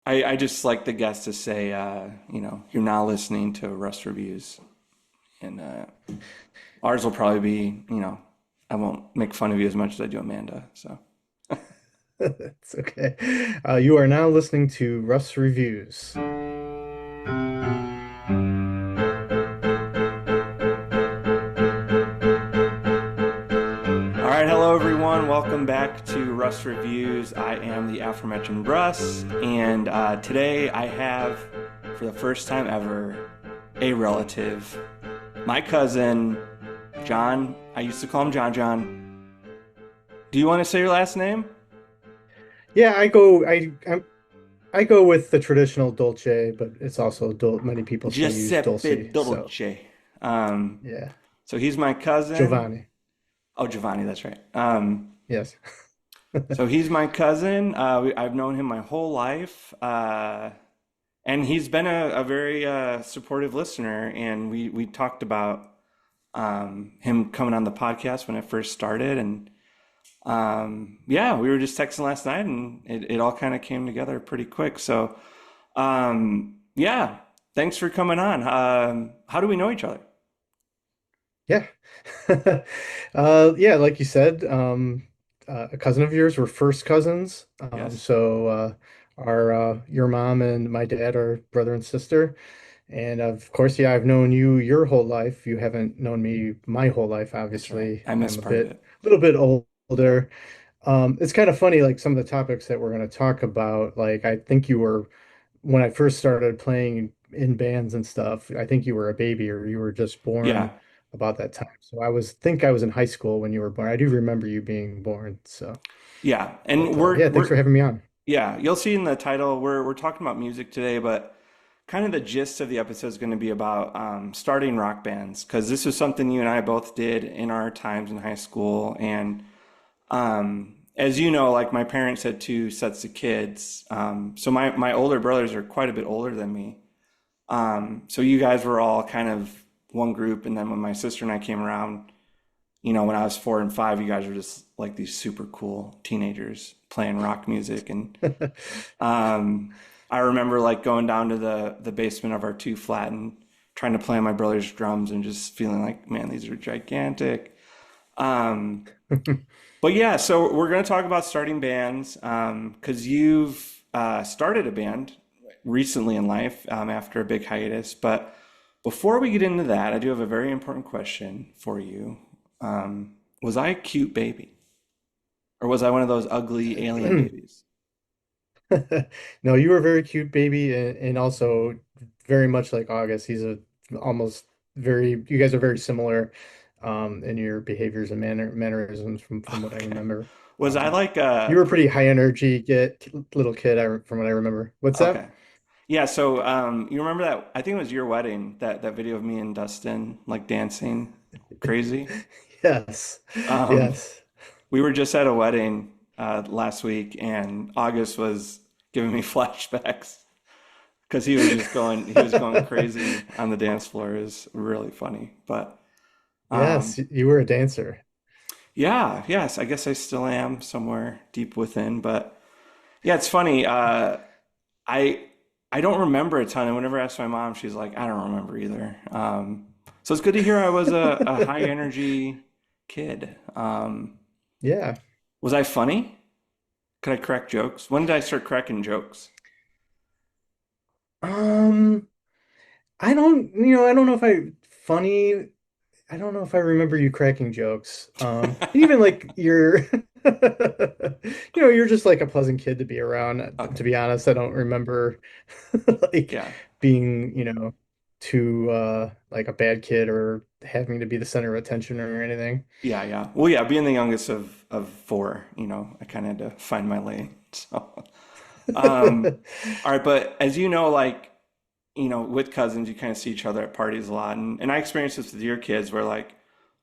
I just like the guests to say, you're now listening to Rust Reviews, and ours will probably be, I won't make fun of you as much as I do Amanda. So, It's okay. You are now listening to Russ Reviews. all right, hello everyone. Welcome back to Rust Reviews. I am the aforementioned Russ, and today I have, for the first time ever, a relative, my cousin, John. I used to call him John John. Do you want to say your last name? Yeah, I go with the traditional Dolce, but it's also many people still use Giuseppe Dulce. So Dolce. Um, yeah, so he's my cousin. Giovanni. Oh, Giovanni, that's right. Yes. So he's my cousin. I've known him my whole life, and he's been a very supportive listener. And we talked about him coming on the podcast when it first started, and yeah, we were just texting last night, and it all kind of came together pretty quick. So yeah, thanks for coming on. How do we know each other? Yeah. Yeah, like you said, a cousin of yours, were first cousins. Yes. So our your mom and my dad are brother and sister. And of course, yeah, I've known you your whole life. You haven't known me my whole life, That's right. obviously. I missed I'm part of it. little bit older. It's kind of funny, like some of the topics that we're going to talk about. Like, I think you were, when I first started playing in bands and stuff, I think you were a baby or you were just Yeah, born about that time. So think I was in high school when you were born. I do remember you being born. So, yeah, and but yeah, thanks for having me on. yeah, you'll see in the title we're talking about music today, but kind of the gist of the episode is going to be about starting rock bands because this was something you and I both did in our times in high school, and as you know, like my parents had two sets of kids, so my older brothers are quite a bit older than me. So you guys were all kind of one group, and then when my sister and I came around, when I was 4 and 5, you guys were just like these super cool teenagers playing rock music. And I remember like going down to the basement of our two flat and trying to play on my brother's drums and just feeling like, man, these are gigantic. Um, but yeah, so we're going to talk about starting bands because you've started a band recently in life after a big hiatus. But before we get into that, I do have a very important question for you. Was I a cute baby? Or was I one of those ugly alien babies? No, you were a very cute baby, and also very much like August. He's a almost very, you guys are very similar in your behaviors and mannerisms from what I Okay. remember. Was I Um, like you were a pretty high energy little kid, from what I remember. What's that? okay. Yeah, so you remember that I think it was your wedding, that video of me and Dustin like dancing crazy? Yes. Um Yes. we were just at a wedding last week and August was giving me flashbacks because he was going crazy on the dance floor. It was really funny. But um Yes, you were a dancer. yeah, yes, I guess I still am somewhere deep within, but yeah, it's funny. I I don't remember a ton, and whenever I ask my mom, she's like, I don't remember either. So it's good to hear I was a high energy kid. Yeah. Was I funny? Could I crack jokes? When did I start cracking jokes? Um, I don't know if funny. I don't know if I remember you cracking jokes. Even like you're just like a pleasant kid to be around. To Okay, be honest, I don't remember like yeah, being, too like a bad kid or having to be the center of attention or anything. yeah, yeah. Well, yeah, being the youngest of four, I kind of had to find my lane. So, all right, but as you know, like with cousins, you kind of see each other at parties a lot. And I experienced this with your kids where like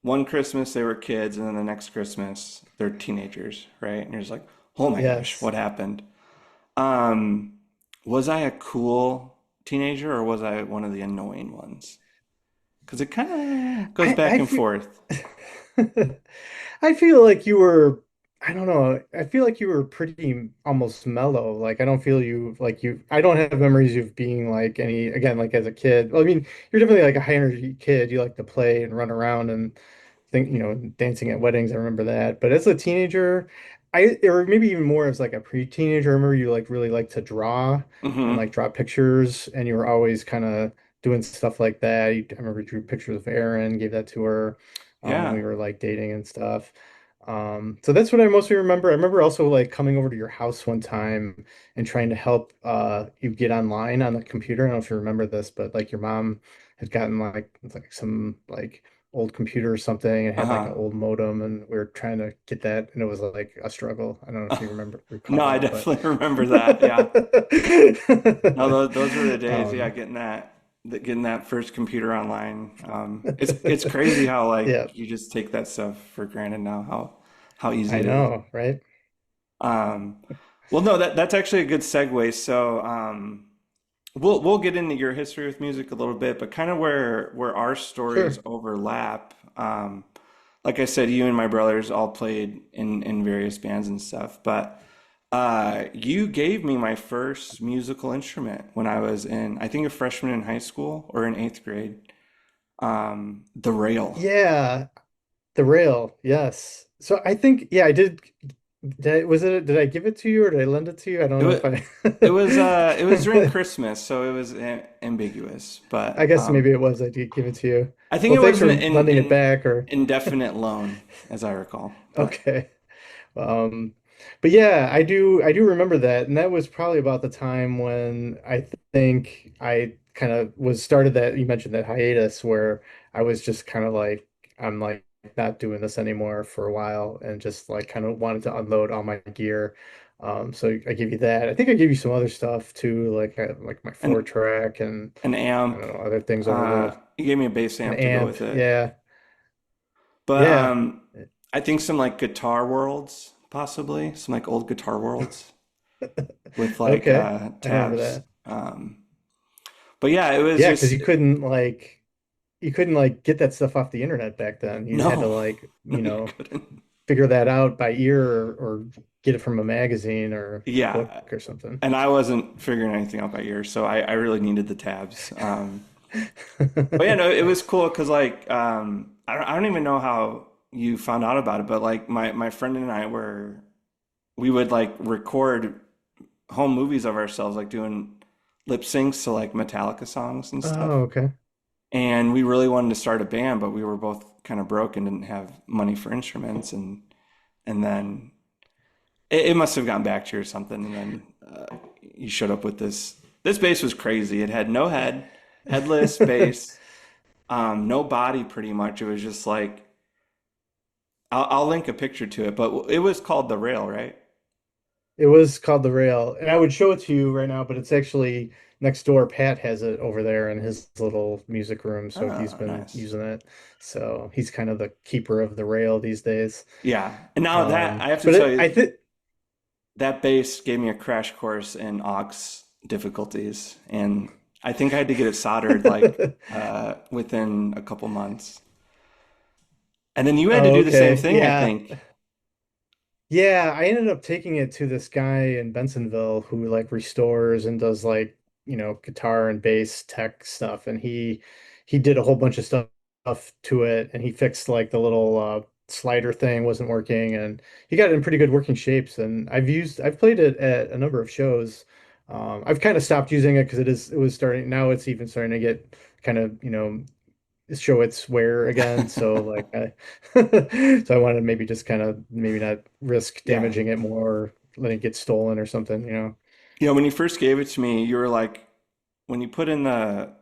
one Christmas they were kids and then the next Christmas they're teenagers, right? And you're just like, oh my gosh, Yes. what happened? Um, was I a cool teenager or was I one of the annoying ones? Because it kind of goes I back I and feel forth. I feel like you were. I don't know. I feel like you were pretty almost mellow. Like I don't feel you like you. I don't have memories of being like any again like as a kid. Well, I mean, you're definitely like a high energy kid. You like to play and run around and think, dancing at weddings. I remember that. But as a teenager, or maybe even more as like a pre-teenager, I remember you like really like to draw and like Hmm. draw pictures, and you were always kind of doing stuff like that. I remember you drew pictures of Erin, gave that to her when we Yeah. were like dating and stuff. So that's what I mostly remember. I remember also like coming over to your house one time and trying to help you get online on the computer. I don't know if you remember this, but like your mom had gotten like some like old computer or something and had like an Uh-huh. old modem, and we were trying to get that, and it was like a struggle. I don't know if you No, recall I that, but definitely remember that. Yeah. No, those were the days. Yeah, um getting that first computer online. It's crazy how yeah, like you just take that stuff for granted now. How easy I it is. know, right? Um, well, no, that's actually a good segue. So, we'll get into your history with music a little bit, but kind of where our stories Sure. overlap. Like I said, you and my brothers all played in various bands and stuff, but you gave me my first musical instrument when I was in, I think, a freshman in high school or in eighth grade. The rail. Yeah, the rail, yes. So I think, yeah, I did. Did I give it to you or did I lend it to you? I don't It know was if I. it was during Christmas, so it was ambiguous, I but guess maybe it was. I did give it to you. I think Well, it thanks was an for lending it back. Or indefinite loan, as I recall. But okay. Um, but yeah, I do remember that, and that was probably about the time when I think I kind of was started that you mentioned that hiatus where I was just kind of like I'm like not doing this anymore for a while and just like kind of wanted to unload all my gear. So I give you that. I think I gave you some other stuff too, like my four an track and an I amp. don't know other things over the You gave me a bass an amp to go amp. with it. Yeah, But yeah. I think some like guitar worlds, possibly some like old guitar worlds with like Okay, I remember tabs. that. But yeah, it was Yeah, because just you couldn't like get that stuff off the internet back then. You had to no, like, no, you couldn't. figure that out by ear or get it from a magazine or a book Yeah, or something. and I wasn't figuring anything out by ear, so I really needed the tabs. But yeah, no, it was cool because like I don't even know how you found out about it, but like my friend and I we would like record home movies of ourselves, like doing lip syncs to like Metallica songs and stuff. Oh, okay. And we really wanted to start a band, but we were both kind of broke and didn't have money for instruments. And then it must have gotten back to you or something. And then you showed up with this. This bass was crazy. It had no head, headless bass, no body pretty much. It was just like I'll link a picture to it, but it was called the Rail, right? It was called the Rail, and I would show it to you right now, but it's actually next door. Pat has it over there in his little music room, so he's Oh, been nice. using it. So he's kind of the keeper of the Rail these days. Yeah. And now that I have to But tell I you, think that bass gave me a crash course in aux difficulties, and I think I had to get it soldered like within a couple months. And then you had to Oh, do the same okay. thing, I Yeah. think. Yeah, I ended up taking it to this guy in Bensonville who like restores and does like, guitar and bass tech stuff. And he did a whole bunch of stuff to it, and he fixed like the little slider thing wasn't working, and he got it in pretty good working shapes. And I've played it at a number of shows. I've kind of stopped using it because it was starting now it's even starting to get kind of, show its wear again. So like so I wanted to maybe just kind of maybe not risk Yeah. damaging it more, or letting it get stolen or something. When you first gave it to me, you were like, when you put in the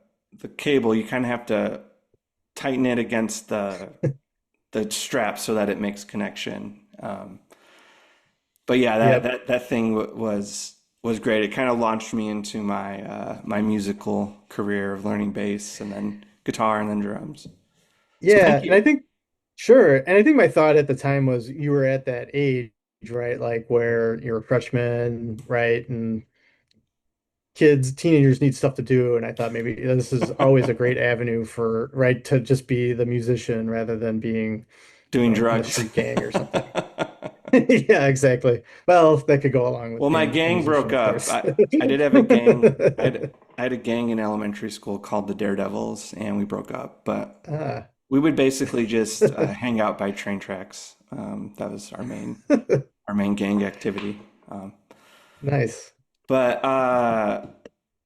cable, you kind of have to tighten it against the strap so that it makes connection. But yeah, that Yep. that that thing was great. It kind of launched me into my musical career of learning bass and then guitar and then drums. So Yeah, thank and you. I think sure. And I think my thought at the time was you were at that age, right? Like where you're a freshman, right? And teenagers need stuff to do. And I thought maybe this is always a great avenue for, right, to just be the musician rather than being Doing in a drugs. street gang or something. Yeah, exactly. Well, that could go along with Well, my being a gang musician, broke of up. course. I did have a gang. I had a gang in elementary school called the Daredevils, and we broke up. But Ah. we would basically just hang out by train tracks. That was our main gang activity. Um, Nice. but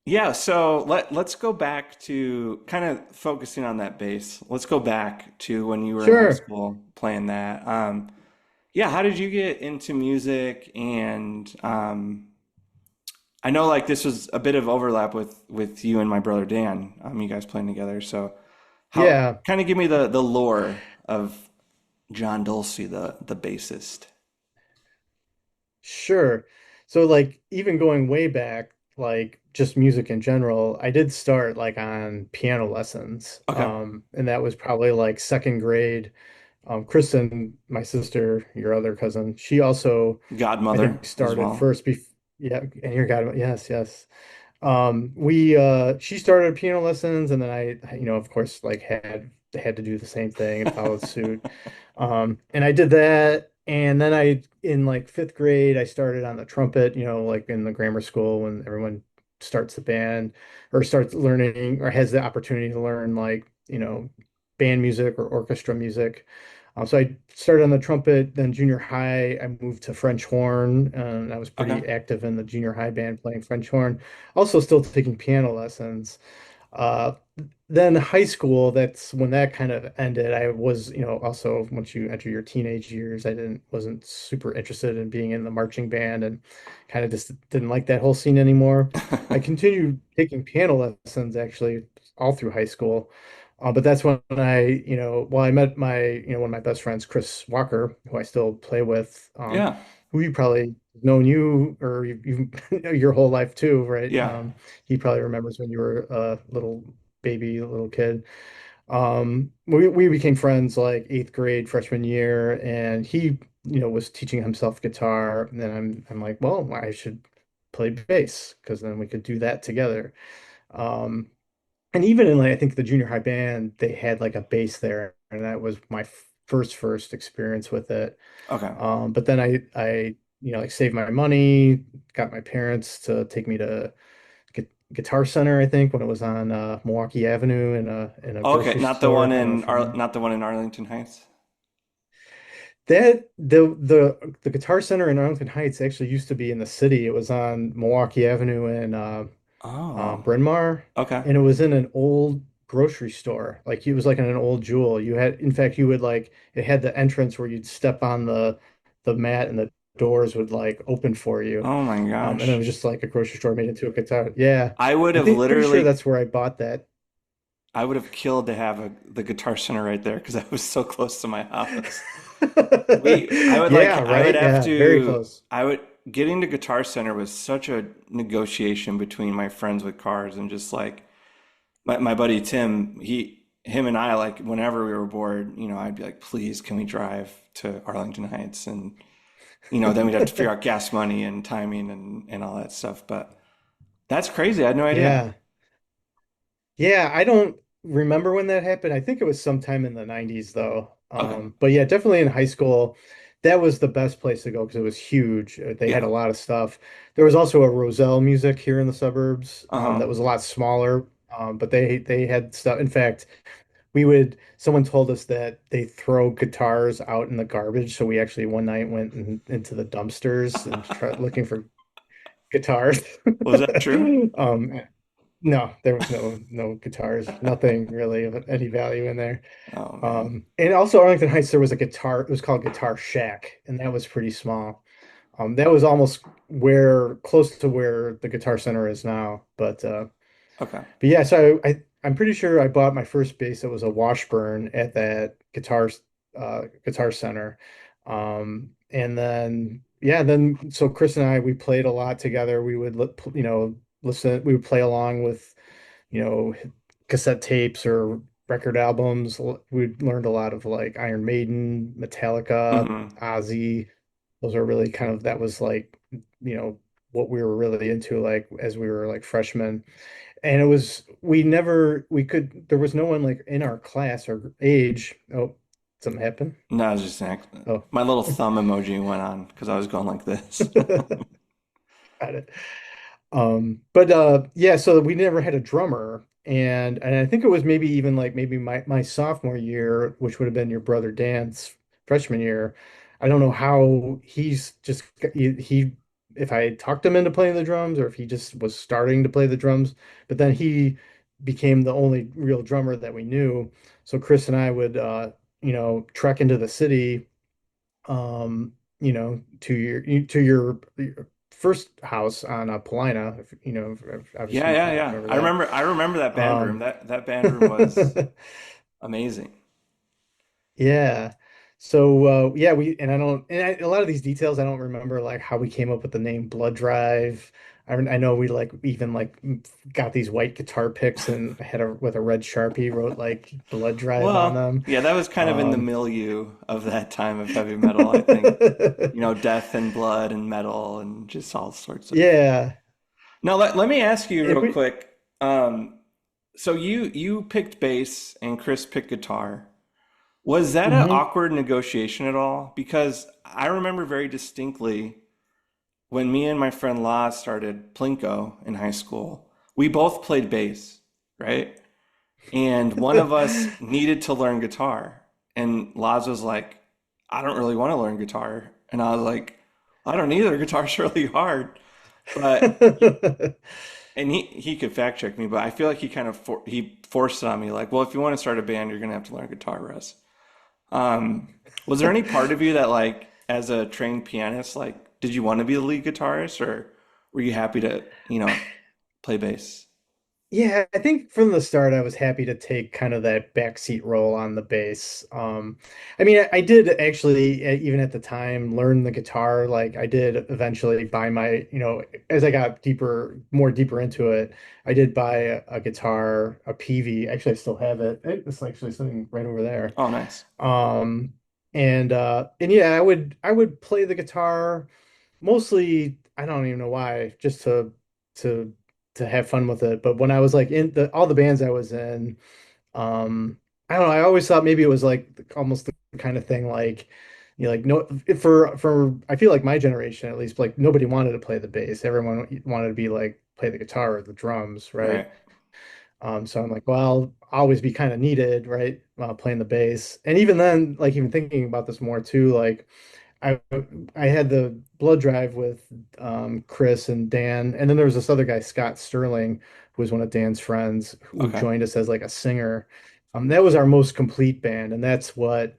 yeah, so let's go back to kind of focusing on that bass. Let's go back to when you were in high Sure. school playing that. Yeah, how did you get into music? And I know like this was a bit of overlap with you and my brother Dan. You guys playing together. So how Yeah. kind of give me the lore of John Dolce, the bassist. Sure. So like even going way back, like just music in general, I did start like on piano lessons. Okay, And that was probably like second grade. Kristen, my sister, your other cousin, she also, I Godmother think, as started well. first. Yeah, and your God, yes, yes. We She started piano lessons, and then of course, like had to do the same thing and followed suit. And I did that, and then I in like fifth grade I started on the trumpet, like in the grammar school when everyone starts the band or starts learning or has the opportunity to learn like, band music or orchestra music. So I started on the trumpet, then junior high, I moved to French horn, and I was Okay. pretty active in the junior high band playing French horn. Also, still taking piano lessons. Uh, then high school, that's when that kind of ended. I was, also once you enter your teenage years, wasn't super interested in being in the marching band and kind of just didn't like that whole scene anymore. I continued taking piano lessons actually all through high school. But that's when I met one of my best friends, Chris Walker, who I still play with, Yeah, who you probably known you or you've your whole life too, right? yeah. He probably remembers when you were a little baby, a little kid. We became friends like eighth grade, freshman year, and he, was teaching himself guitar. And then I'm like, well, I should play bass because then we could do that together. Um, and even in like I think the junior high band, they had like a bass there, and that was my first experience with it. Okay. But then like saved my money, got my parents to take me to Guitar Center, I think, when it was on Milwaukee Avenue in a Okay, grocery store. I don't know if you Not the one in Arlington Heights. that the Guitar Center in Arlington Heights actually used to be in the city. It was on Milwaukee Avenue in Oh, Bryn Mawr, okay. and it was in an old grocery store. Like it was like in an old Jewel. In fact, you would like it had the entrance where you'd step on the mat and the doors would like open for you. Oh my And it gosh. was just like a grocery store made into a guitar. Yeah, I would have pretty sure literally that's where I bought that. I would have killed to have the Guitar Center right there because I was so close to my house. Yeah, I would right. have Yeah, very to, close. I would, getting to Guitar Center was such a negotiation between my friends with cars and just like my buddy Tim, him and I, like whenever we were bored, I'd be like, please, can we drive to Arlington Heights? And, then we'd have to figure out gas money and timing and all that stuff. But that's crazy. I had no idea. Yeah. Yeah, I don't remember when that happened. I think it was sometime in the 90s though. Okay. But yeah, definitely in high school, that was the best place to go because it was huge. They had Yeah. a lot of stuff. There was also a Roselle Music here in the suburbs, Uh-huh. that was a lot smaller. But they had stuff. In fact, someone told us that they throw guitars out in the garbage. So we actually one night went into the dumpsters and tried looking for guitars. Was that true? Um, no, there was no guitars, nothing really of any value in there. Oh man. And also Arlington Heights, there was a guitar. It was called Guitar Shack, and that was pretty small. That was almost where close to where the Guitar Center is now. Okay. But yeah, so I'm pretty sure I bought my first bass. It was a Washburn at that Guitar Center. And then yeah, then so Chris and I we played a lot together. We would listen. We would play along with you know cassette tapes or record albums. We learned a lot of like Iron Maiden, Metallica, Hmm. Ozzy. Those are really kind of that was like what we were really into like as we were like freshmen. And it was we never we could there was no one like in our class or age. Oh, Something happened? No, it was just an accident. Oh. My little thumb emoji went on because I was going like this. Got it. But yeah, so we never had a drummer, and I think it was maybe even like maybe my sophomore year, which would have been your brother Dan's freshman year. I don't know how he's just he if I talked him into playing the drums or if he just was starting to play the drums, but then he became the only real drummer that we knew. So Chris and I would trek into the city to your first house on Paulina, Yeah, obviously you yeah, probably yeah. remember I remember that that. band room. That band room was amazing. Yeah. So yeah, we and I don't and I, a lot of these details I don't remember like how we came up with the name Blood Drive. I know we like even like got these white guitar picks and had a with a red Sharpie wrote like Blood Drive on Well, them. yeah, that was kind of in the Um milieu of that time of heavy metal, I think. You know, death and blood and metal and just all sorts of. yeah. Now let me ask you If real we quick. So you picked bass and Chris picked guitar. Was that an Mhm. awkward negotiation at all? Because I remember very distinctly when me and my friend La started Plinko in high school, we both played bass, right? And one of us needed to learn guitar. And Laz was like, I don't really want to learn guitar. And I was like, I don't either. Guitar's really hard. But and he could fact check me, but I feel like he kind of he forced it on me, like, well, if you want to start a band, you're gonna have to learn guitar, Russ. Was there any part of you that, like, as a trained pianist, like, did you want to be the lead guitarist, or were you happy to, play bass? Yeah, I think from the start I was happy to take kind of that backseat role on the bass. I mean, I did actually, even at the time, learn the guitar. Like I did eventually buy as I got more deeper into it, I did buy a guitar, a PV. Actually, I still have it. It's actually sitting right over there. Oh, nice. Um, and yeah, I would play the guitar mostly. I don't even know why, just to to have fun with it. But when I was like in the all the bands I was in, I don't know. I always thought maybe it was like almost the kind of thing like like no for I feel like my generation at least like nobody wanted to play the bass. Everyone wanted to be like play the guitar or the drums, right? Right. So I'm like, well, I'll always be kind of needed, right? Playing the bass. And even then, like even thinking about this more too, like I I had the blood drive with Chris and Dan, and then there was this other guy, Scott Sterling, who was one of Dan's friends, who Okay. joined us as like a singer. That was our most complete band, and that's what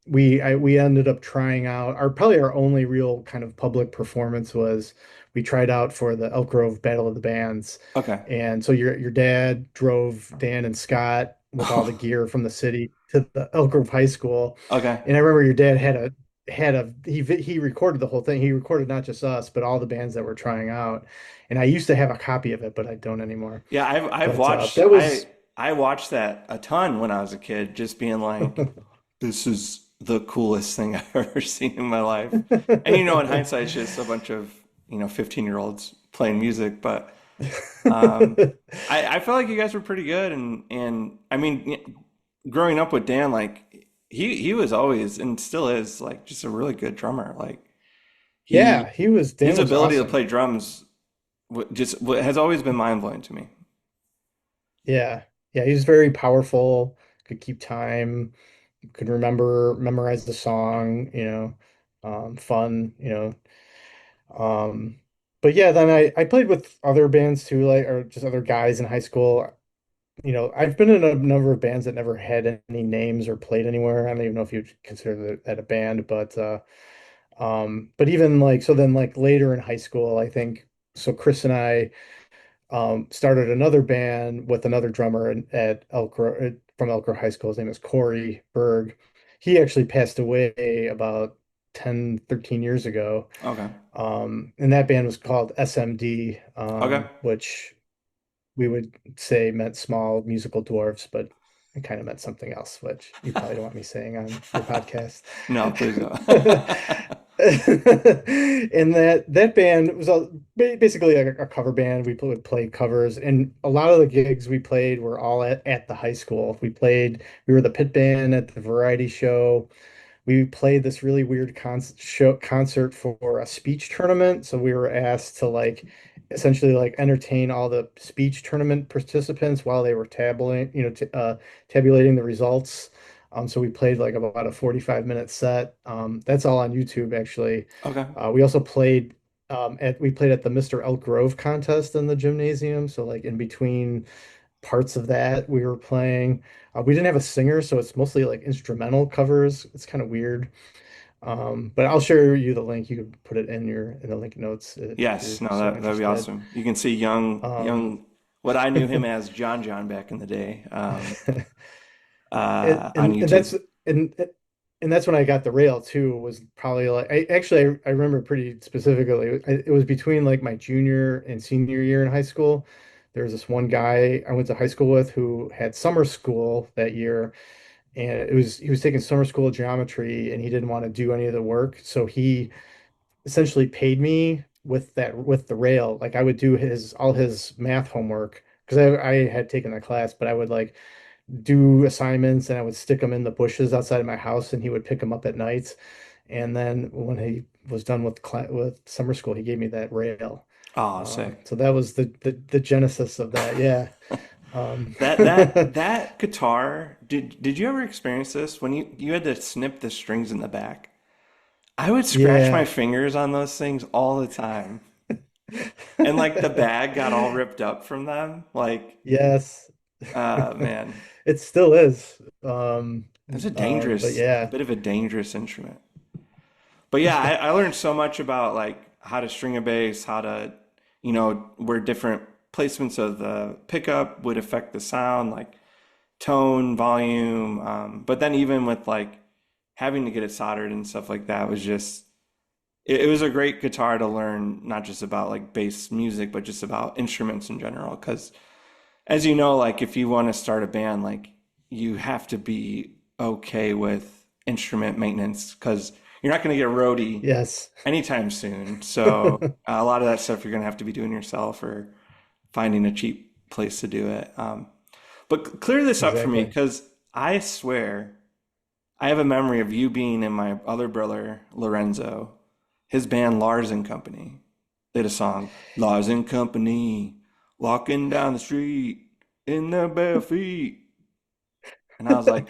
we ended up trying out. Our only real kind of public performance was we tried out for the Elk Grove Battle of the Bands, Okay. and so your dad drove Dan and Scott with all the gear from the city to the Elk Grove High School, Okay. and I remember your dad he recorded the whole thing. He recorded not just us, but all the bands that were trying out. And I used to have a copy of it, but I don't anymore. Yeah, I've But watched that was I watched that a ton when I was a kid, just being like, this is the coolest thing I've ever seen in my life. And in hindsight, it's just a bunch of, 15-year-olds playing music, but I felt like you guys were pretty good, and I mean, growing up with Dan, like he was always and still is like just a really good drummer. Like he yeah, his Dan was ability to awesome. play drums has always been mind blowing to me. Yeah. Yeah, he was very powerful, could keep time, could memorize the song, fun, Um, but yeah, then I played with other bands too, like or just other guys in high school. I've been in a number of bands that never had any names or played anywhere. I don't even know if you'd consider that a band, but even like so then like later in high school, I think so Chris and I started another band with another drummer at from Elk Grove High School. His name is Corey Berg. He actually passed away about 10, 13 years ago. Okay. And that band was called SMD, Okay. which we would say meant small musical dwarfs, but it kind of meant something else, which you probably don't want me saying on your podcast. No, please don't. And that band was basically a cover band. Would play covers, and a lot of the gigs we played were all at the high school. We were the pit band at the variety show. We played this really weird concert for a speech tournament. So we were asked to like essentially like entertain all the speech tournament participants while they were tabulating the results. So we played like about a 45-minute set. That's all on YouTube actually. Okay. We also played we played at the Mr. Elk Grove contest in the gymnasium. So like in between parts of that we were playing. We didn't have a singer, so it's mostly like instrumental covers. It's kind of weird. But I'll share you the link. You could put it in the link notes if Yes, you're no, so that'd be interested. awesome. You can see Um, what I knew him as John back in the day, and, on and and YouTube. that's and and that's when I got the rail too. Was probably like I remember pretty specifically. It was between like my junior and senior year in high school. There was this one guy I went to high school with who had summer school that year, and he was taking summer school geometry, and he didn't want to do any of the work, so he essentially paid me with the rail. Like I would do his all his math homework because I had taken the class, but I would like do assignments and I would stick them in the bushes outside of my house, and he would pick them up at night. And then when he was done with summer school, he gave me that rail. Oh, sick. So that was the genesis of that. Yeah. Um, That guitar, did you ever experience this when you had to snip the strings in the back? I would scratch my yeah. fingers on those things all the time. And like the bag got all ripped up from them. Like, Yes. man, It still is. it's But a yeah. bit of a dangerous instrument. But yeah, I learned so much about like how to string a bass, how to, where different placements of the pickup would affect the sound, like tone, volume. But then even with like having to get it soldered and stuff like that was just, it was a great guitar to learn, not just about like bass music, but just about instruments in general. Because as you know, like if you want to start a band, like you have to be okay with instrument maintenance because you're not going to get a roadie Yes. anytime soon. So a lot of that stuff you're going to have to be doing yourself or finding a cheap place to do it. But clear this up for me Exactly. because I swear I have a memory of you being in my other brother Lorenzo, his band Lars and Company. They had a song, Lars and Company, walking down the street in their bare feet. And I was like,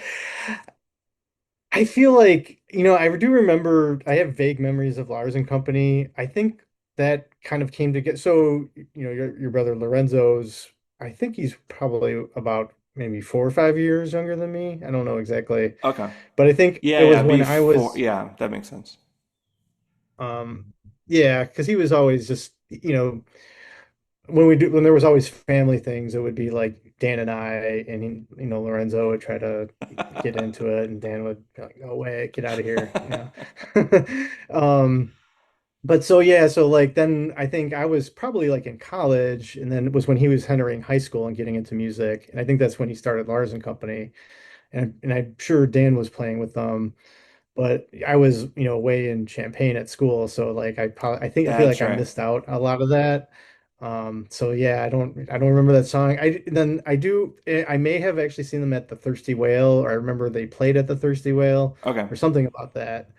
I feel like, I do remember I have vague memories of Lars and Company. I think that kind of came together. So, your brother Lorenzo's, I think he's probably about maybe 4 or 5 years younger than me. I don't know exactly. okay. But I think it Yeah, was yeah, when I before, was yeah, that makes sense. yeah, because he was always just, when there was always family things, it would be like Dan and I, and Lorenzo would try to get into it, and Dan would be like, "No way, get out of here." Um, but so yeah, so like then I think I was probably like in college, and then it was when he was entering high school and getting into music, and I think that's when he started Lars and Company, and I'm sure Dan was playing with them. But I was, away in Champaign at school, so like I feel That's like I right. missed out a lot of that. So yeah, I don't remember that song. I may have actually seen them at the Thirsty Whale, or I remember they played at the Thirsty Whale Okay. or something about that.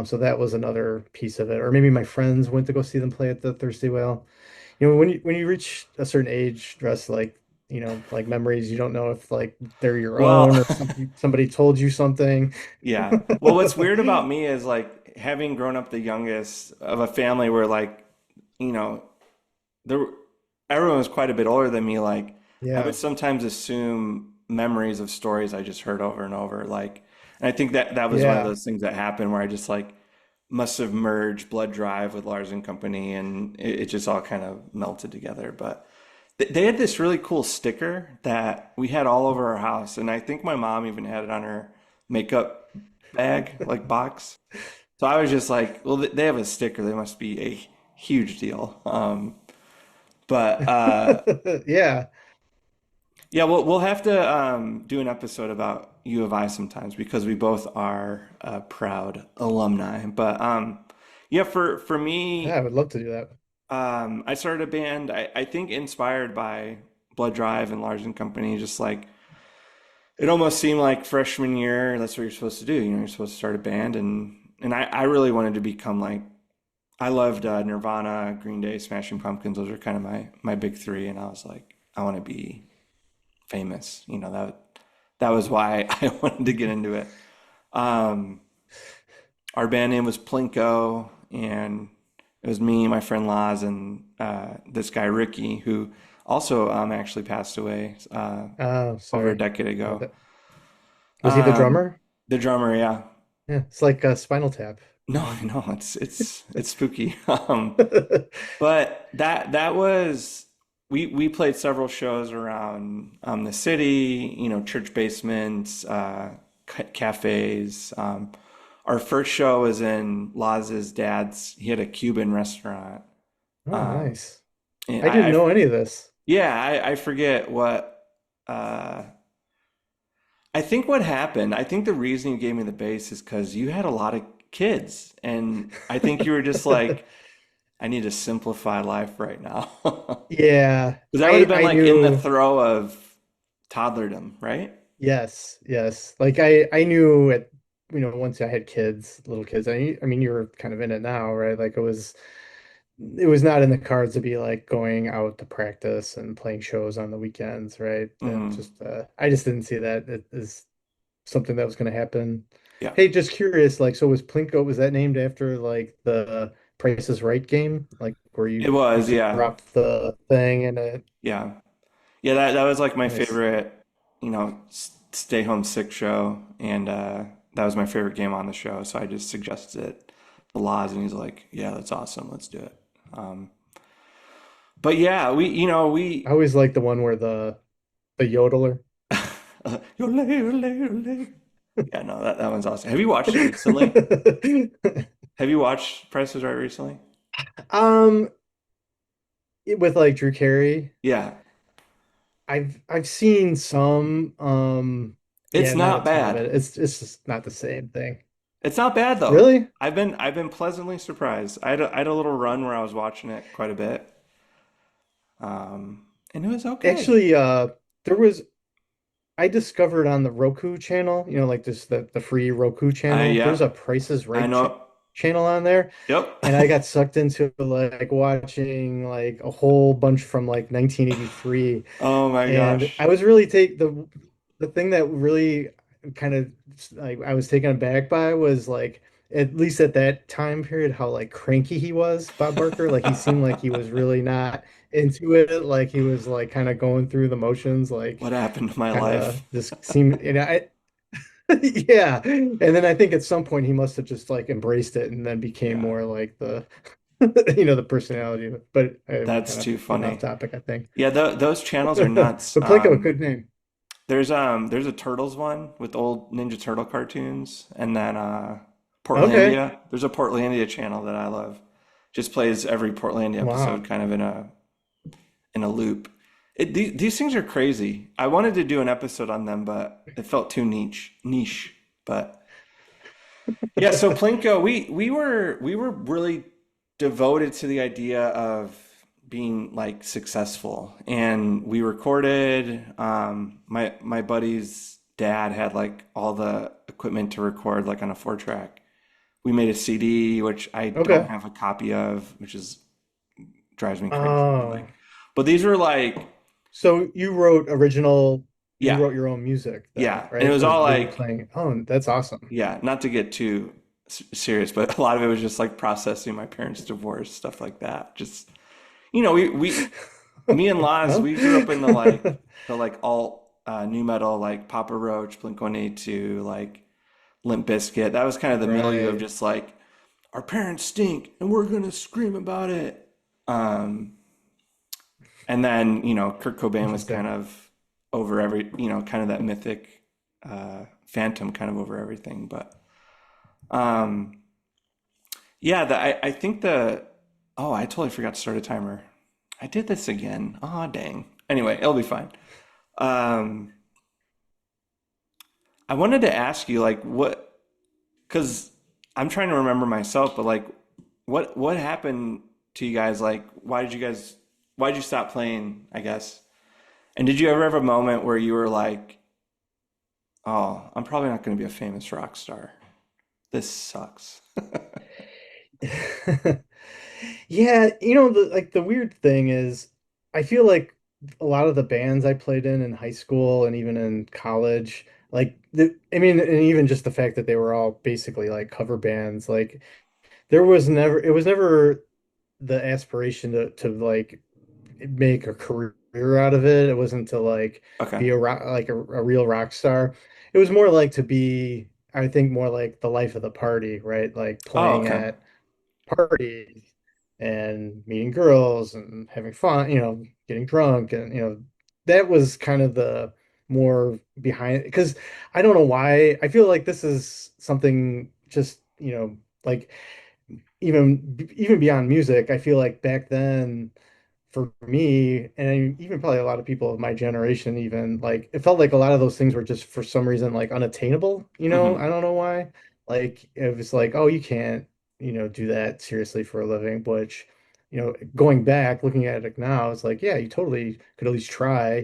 So that was another piece of it. Or maybe my friends went to go see them play at the Thirsty Whale. When you reach a certain age, Russ, like, like memories, you don't know if like they're your Well, own or somebody told you something. yeah. Well, what's weird about me is like having grown up the youngest of a family where like, you know, there everyone was quite a bit older than me. Like I would Yeah. sometimes assume memories of stories I just heard over and over. Like, and I think that was one of Yeah. those things that happened where I just like must have merged Blood Drive with Lars and Company, and it just all kind of melted together. But they had this really cool sticker that we had all over our house, and I think my mom even had it on her makeup bag, like box. So I was just like, well, they have a sticker. They must be a huge deal. But Yeah. yeah, we'll have to do an episode about U of I sometimes because we both are proud alumni. But Yeah, for Yeah, me, I would love to do that. I started a band, I think inspired by Blood Drive and Lars and Company, just like it almost seemed like freshman year, that's what you're supposed to do. You know, you're supposed to start a band and I really wanted to become like I loved Nirvana, Green Day, Smashing Pumpkins. Those are kind of my big three, and I was like, I want to be famous. You know, that was why I wanted to get into it. Um, our band name was Plinko, and it was me, my friend Laz, and this guy Ricky, who also actually passed away Oh, over a sorry. decade Yeah, ago. that was he the drummer? The drummer, yeah. Yeah, it's like Spinal Tap. No, no, it's spooky. But that was we played several shows around the city, you know, church basements, cafes. Our first show was in Laz's dad's. He had a Cuban restaurant. Oh, Um, nice. and I didn't know any of this. yeah, I forget what. Uh, I think what happened. I think the reason you gave me the bass is because you had a lot of kids, and I think you were just like, I need to simplify life right now. Yeah, Because that would have been I like in the knew. throw of toddlerdom, right? Yes, yes. Like I knew at once I had kids, little kids. I mean you're kind of in it now, right? Like it was not in the cards to be like going out to practice and playing shows on the weekends, right? And Hmm. just I just didn't see that as something that was going to happen. Yeah, Hey, just curious, like so was that named after like the Price is Right game? Like where it you was. used to Yeah, drop the thing and it yeah, yeah. That was like my nice. favorite, you know, stay home sick show, and that was my favorite game on the show. So I just suggested it to Laz, and he's like, "Yeah, that's awesome. Let's do it." Um, but yeah, you know, I always like the one where the yodeler. Yole, yole, yole. Yeah, no, that one's awesome. Have you watched it recently? Have you watched Price is Right recently? Um, with like Drew Carey, Yeah, I've seen some. it's Yeah, not a not ton of it. bad. It's just not the same thing. It's not bad though. Really? I've been pleasantly surprised. I had a little run where I was watching it quite a bit, and it was okay. Actually, there was I discovered on the Roku channel, like just the free Roku I channel. There's yeah, a Price is I Right ch know. channel on there, Yep. and I got sucked into like watching like a whole bunch from like 1983. Oh my And gosh. I was really take the thing that really kind of like I was taken aback by was like at least at that time period how like cranky he was, Bob Barker. Like he seemed like he was really not into it. Like he was like kind of going through the motions, like What happened to my kind of life? just seemed and I yeah. And then I think at some point he must have just like embraced it and then became Yeah, more like the the personality. But we're that's kind of too getting off funny. topic, I think. Yeah, those channels are But nuts. Plinko, a good name. There's a Turtles one with old Ninja Turtle cartoons, and then Okay. Portlandia. There's a Portlandia channel that I love. Just plays every Portlandia episode Wow. kind of in a loop. These things are crazy. I wanted to do an episode on them, but it felt too niche. But yeah, so Plinko, we were really devoted to the idea of being like successful, and we recorded. My buddy's dad had like all the equipment to record like on a 4 track. We made a CD, which I don't Okay. have a copy of, which is drives me crazy. Oh, But these were like, so you yeah, wrote your own music then, yeah, and it right? was Or all were you like, playing? Oh, that's awesome. yeah, not to get too serious, but a lot of it was just like processing my parents' divorce, stuff like that. Just, you know, me and Laz, Well, we grew up in the like alt new metal, like Papa Roach, Blink-182, like Limp Bizkit. That was kind of the milieu of right. just like our parents stink and we're gonna scream about it. Um, and then, you know, Kurt Cobain was kind Interesting. of over every, you know, kind of that mythic phantom kind of over everything. But um, yeah, I think oh, I totally forgot to start a timer. I did this again. Oh, dang. Anyway, it'll be fine. Um, I wanted to ask you, like, because I'm trying to remember myself, but like, what happened to you guys? Like, why did you stop playing, I guess? And did you ever have a moment where you were like, oh, I'm probably not going to be a famous rock star. This sucks. Yeah, the weird thing is I feel like a lot of the bands I played in high school and even in college, I mean, and even just the fact that they were all basically like cover bands, like it was never the aspiration to like make a career out of it. It wasn't to like Okay. be a real rock star. It was more like to be, I think, more like the life of the party, right? Like Oh, playing okay. at parties and meeting girls and having fun, getting drunk, and that was kind of the more behind, because I don't know why I feel like this is something just, like even beyond music. I feel like back then for me, and even probably a lot of people of my generation, even like it felt like a lot of those things were just for some reason like unattainable, Hmm. I don't know why. Like it was like, oh, you can't, do that seriously for a living, which, going back, looking at it now, it's like, yeah, you totally could at least try,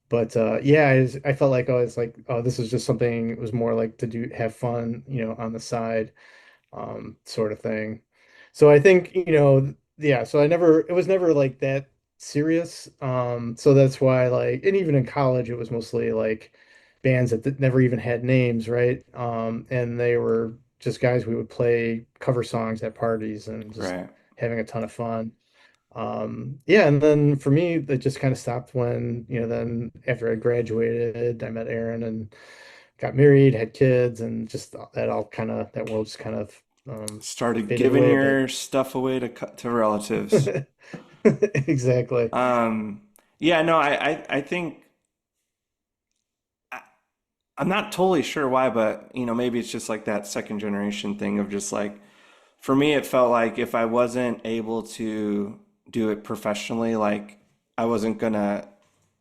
but yeah, I felt like, oh, it's like, oh, this is just something, it was more like to have fun, on the side, sort of thing. So I think, yeah, so it was never like that serious. So that's why, like, and even in college, it was mostly like bands that never even had names, right? And they were just guys we would play cover songs at parties and just Right. having a ton of fun. Yeah, and then for me, it just kind of stopped when, then after I graduated, I met Aaron and got married, had kids, and just that world just kind of Started faded giving away a bit. your stuff away to relatives. Exactly. Um, yeah, no, I think I'm not totally sure why, but maybe it's just like that second generation thing of just like for me, it felt like if I wasn't able to do it professionally, like I wasn't gonna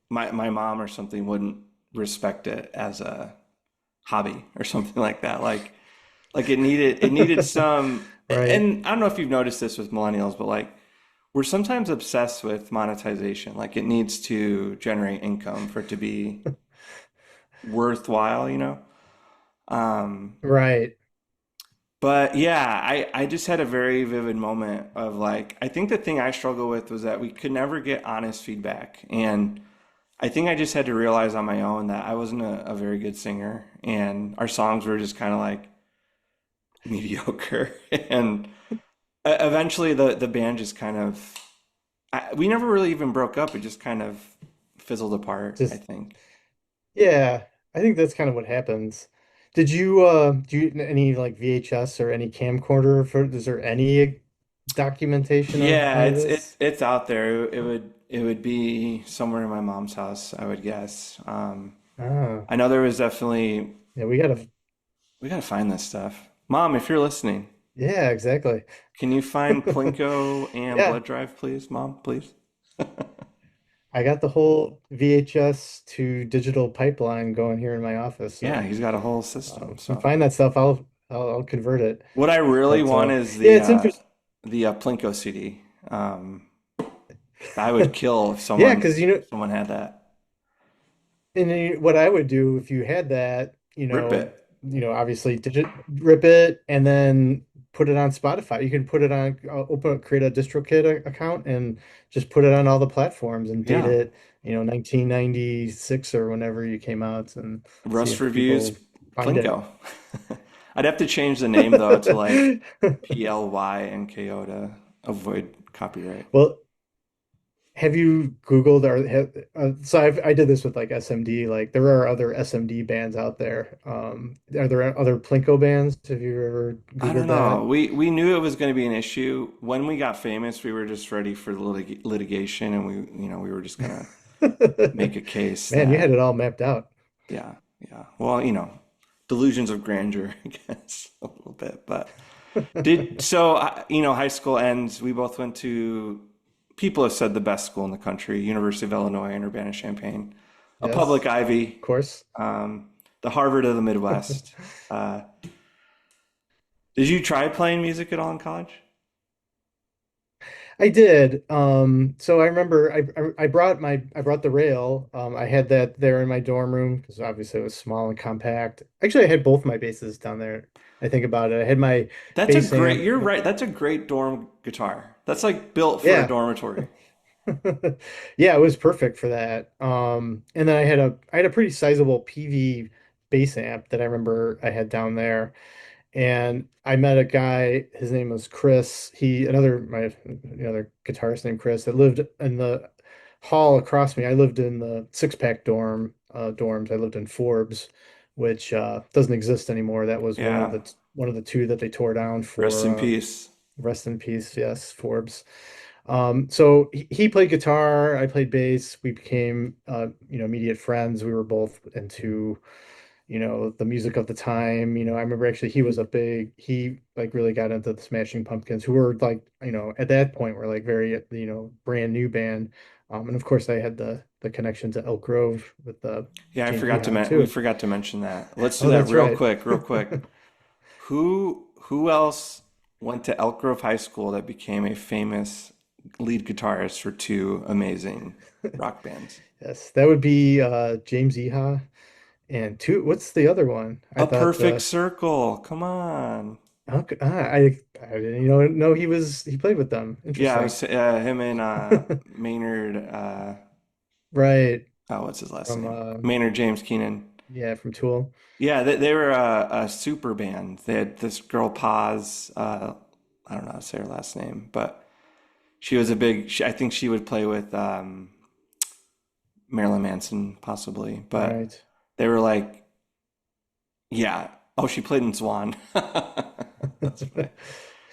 my mom or something wouldn't respect it as a hobby or something like that. Like it needed some, Right. and I don't know if you've noticed this with millennials, but like we're sometimes obsessed with monetization. Like it needs to generate income for it to be worthwhile. Um, Right. but yeah, I just had a very vivid moment of like, I think the thing I struggle with was that we could never get honest feedback. And I think I just had to realize on my own that I wasn't a very good singer and our songs were just kind of like mediocre. And eventually the band just kind of, we never really even broke up. It just kind of fizzled apart, I Just think. yeah, I think that's kind of what happens. Did you do you any like VHS or any camcorder is there any documentation of Yeah, any of it's this? it's out there. It would be somewhere in my mom's house, I would guess. Ah, I know there was definitely yeah, we gotta find this stuff. Mom, if you're listening, yeah, exactly. can you find Plinko and Yeah, Blood Drive, please, Mom, please? I got the whole VHS to digital pipeline going here in my office, Yeah, so he's got a whole system. if you So find that stuff, I'll convert it. what I really But want is yeah, the it's uh, interesting. the uh, Plinko CD. I would kill if Yeah, someone because someone had that. what I would do if you had that, Rip it. obviously rip it and then put it on Spotify. You can put it on, create a DistroKid account and just put it on all the platforms and date Yeah. it, 1996 or whenever you came out, and see Rust if reviews people find it. Plinko. I'd have to change the name though to like PLYNKO to avoid copyright. Well, have you Googled so I did this with like SMD, like there are other SMD bands out there. Are there other Plinko bands? Have you ever I don't Googled know. that? We knew it was going to be an issue. When we got famous, we were just ready for the litigation, and we were just gonna make a case Man, you had that it all mapped out. yeah, yeah. Well, delusions of grandeur, I guess a little bit. But high school ends. We both went to people have said the best school in the country, University of Illinois in Urbana-Champaign, a public Yes, Ivy, of course. the Harvard of the Midwest. Uh, Did you try playing music at all in college? I did. So I remember I brought the rail. I had that there in my dorm room because obviously it was small and compact. Actually, I had both my basses down there. I think about it. I had my That's a bass great, amp. you're right. That's a great dorm guitar. That's like built for a Yeah. dormitory. Yeah, it was perfect for that. And then I had a pretty sizable PV bass amp that I remember I had down there. And I met a guy, his name was Chris. Another guitarist named Chris that lived in the hall across me. I lived in the six-pack dorms. I lived in Forbes, which doesn't exist anymore. That was Yeah. one of the two that they tore down Rest for in peace. rest in peace. Yes, Forbes. So he played guitar, I played bass. We became immediate friends. We were both into the music of the time. I remember actually he like really got into the Smashing Pumpkins, who were like, at that point were like very, brand new band. And of course I had the connection to Elk Grove with Yeah, James Iha we too. forgot to mention that. Let's do Oh, that that's right. real quick. Who else went to Elk Grove High School that became a famous lead guitarist for two amazing rock bands? Yes, that would be James Iha and two. What's the other one? I A thought Perfect Circle. Come on. okay, I didn't know he played with them. Yeah, it Interesting. was him and Maynard. Right. Oh, what's his last From name? Maynard James Keenan. yeah, from Tool. Yeah, they were a super band. They had this girl Paz. I don't know how to say her last name, but she was a big. I think she would play with Marilyn Manson possibly. But Right. they were like, yeah. Oh, she played in Swan. That's funny.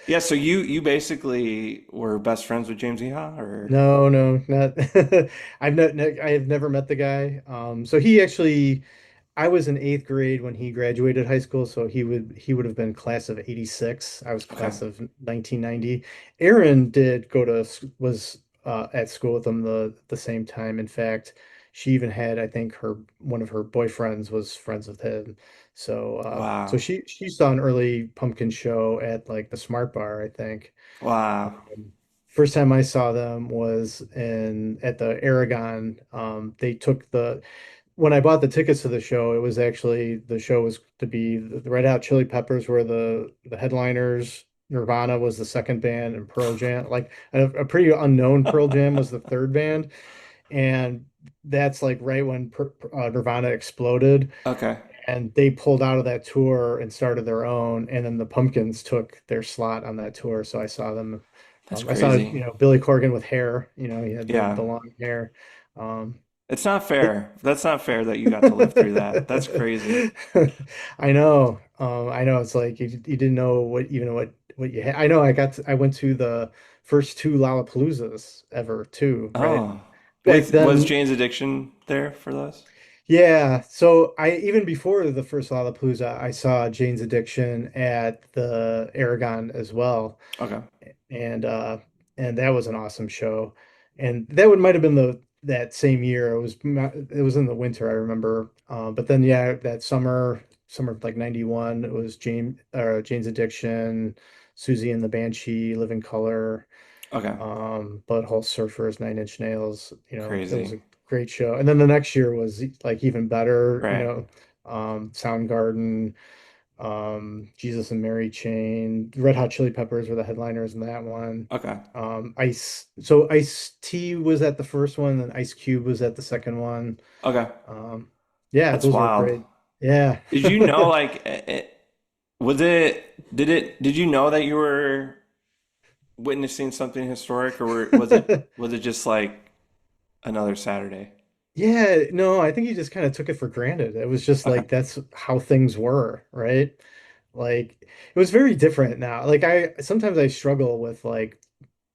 Yeah, so you basically were best friends with James Eha, or No, no, not I have never met the guy. So he actually I was in eighth grade when he graduated high school, so he would have been class of 86. I was okay. class of 1990. Erin did go to was at school with him the same time. In fact, she even had I think her one of her boyfriends was friends with him. So Wow. she saw an early Pumpkin show at like the Smart Bar, I think. Wow. Um, First time I saw them was in at the Aragon. They took the when I bought the tickets to the show, it was actually the show was to be the Red Hot Chili Peppers were the headliners. Nirvana was the second band, and Pearl Jam, like a pretty unknown Pearl Jam was the third band, and that's like right when Nirvana exploded, Okay. and they pulled out of that tour and started their own, and then the Pumpkins took their slot on that tour. So I saw them. That's I saw crazy. Billy Corgan with hair. He had the Yeah. long hair. Um, It's not but fair. That's not fair that you got to live through that. That's crazy. I know. I know. It's like you didn't know what you had. I know. I went to the first two Lollapaloozas ever too. Right Oh. back Was then. Jane's Addiction there for those? Yeah. So I even before the first Lollapalooza, I saw Jane's Addiction at the Aragon as well, Okay. and uh, and that was an awesome show. And that would might have been the that same year. It was in the winter, I remember. But then yeah, that summer of like 91, it was Jane's Addiction, Susie and the Banshee, Living Color, Okay. Butthole Surfers, Nine Inch Nails. It was Crazy. a great show. And then the next year was like even better. Right. Soundgarden, Jesus and Mary Chain, Red Hot Chili Peppers were the headliners in that one. Okay. Ice T was at the first one, and Ice Cube was at the second one. Okay. Um, yeah, That's those were wild. great. Yeah. Did you know like was did you know that you were witnessing something historic, or was it just like another Saturday? Yeah, no, I think he just kind of took it for granted. It was just Okay. like that's how things were, right? Like it was very different now. Like I sometimes I struggle with like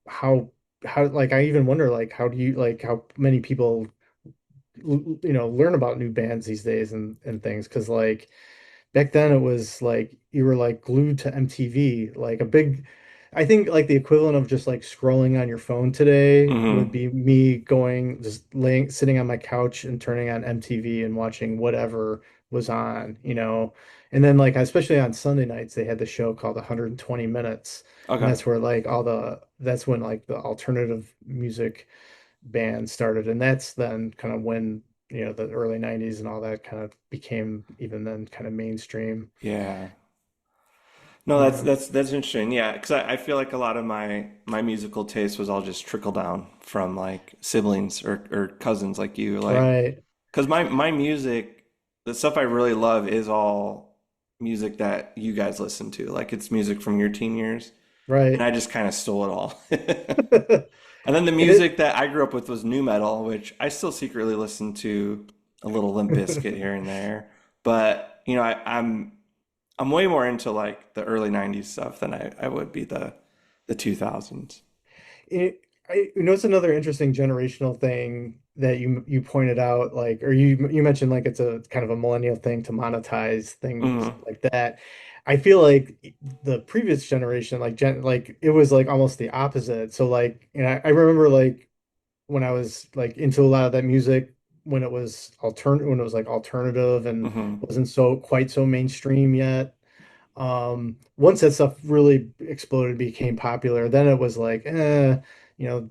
how like I even wonder like how do you like how many people learn about new bands these days and things because like back then it was like you were like glued to MTV like a big I think like the equivalent of just like scrolling on your phone today would Mm-hmm. be me going just laying sitting on my couch and turning on MTV and watching whatever was on, and then like especially on Sunday nights they had the show called 120 Minutes, and Okay. that's where like that's when like the alternative music band started, and that's then kind of when the early 90s and all that kind of became even then kind of mainstream. Yeah. No, that's Yeah. that's interesting. Yeah, because I feel like a lot of my musical taste was all just trickle down from like siblings or cousins like you. Like, Right. because my music, the stuff I really love is all music that you guys listen to. Like, it's music from your teen years, and Right. I just kind of stole it all. And then the And it music that I grew up with was new metal, which I still secretly listen to a little Limp Bizkit here and there. But I'm way more into like the early 90s stuff than I would be the 2000s. it's another interesting generational thing that you pointed out, like, or you mentioned like it's a kind of a millennial thing to monetize things Hmm. like that. I feel like the previous generation, like it was like almost the opposite. So like, I remember like when I was like into a lot of that music when it was like alternative and Hmm. wasn't so quite so mainstream yet. Once that stuff really exploded, became popular, then it was like,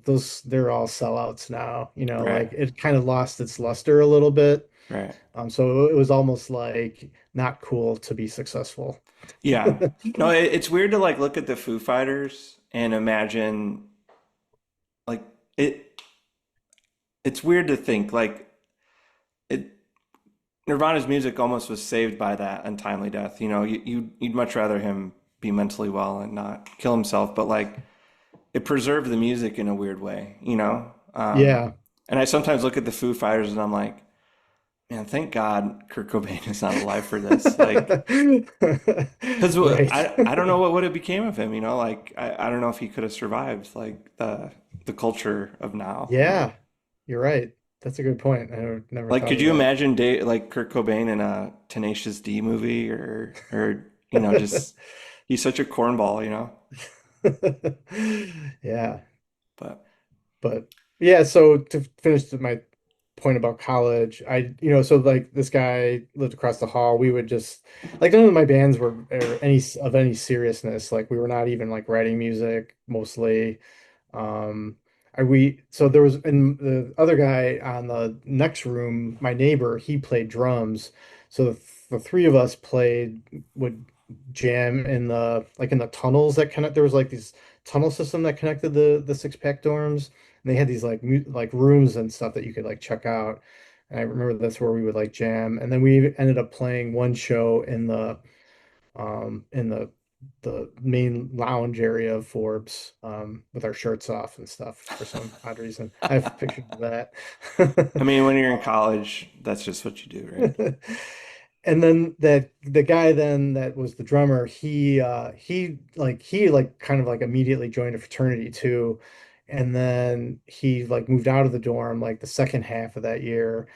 those they're all sellouts now. Right. Like it kind of lost its luster a little bit. Right. So it was almost like not cool to be successful. Yeah. No, it's weird to like look at the Foo Fighters and imagine like it it's weird to think like it Nirvana's music almost was saved by that untimely death. You'd much rather him be mentally well and not kill himself, but like it preserved the music in a weird way. Yeah. And I sometimes look at the Foo Fighters and I'm like, man, thank God Kurt Cobain is not alive for this. Like, because Right. I don't know what would have became of him. Like I don't know if he could have survived like the culture of now. Yeah, you're right. That's a good point. I never Like, thought could of you that. imagine like Kurt Cobain in a Tenacious D movie or just he's such a cornball. Yeah. But But yeah, so to finish my point about college, so like this guy lived across the hall. We would just like none of my bands were any seriousness. Like we were not even like writing music mostly. So there was, and the other guy on the next room, my neighbor, he played drums. So the three of us would jam in the tunnels that connect. There was like these tunnel system that connected the six pack dorms, and they had these like rooms and stuff that you could like check out. And I remember that's where we would like jam. And then we ended up playing one show in the main lounge area of Forbes, with our shirts off and stuff for some odd reason. I have pictures of that. I mean, when you're in college, that's just what you do, right? And then the guy then that was the drummer, he kind of like immediately joined a fraternity too. And then he like moved out of the dorm like the second half of that year.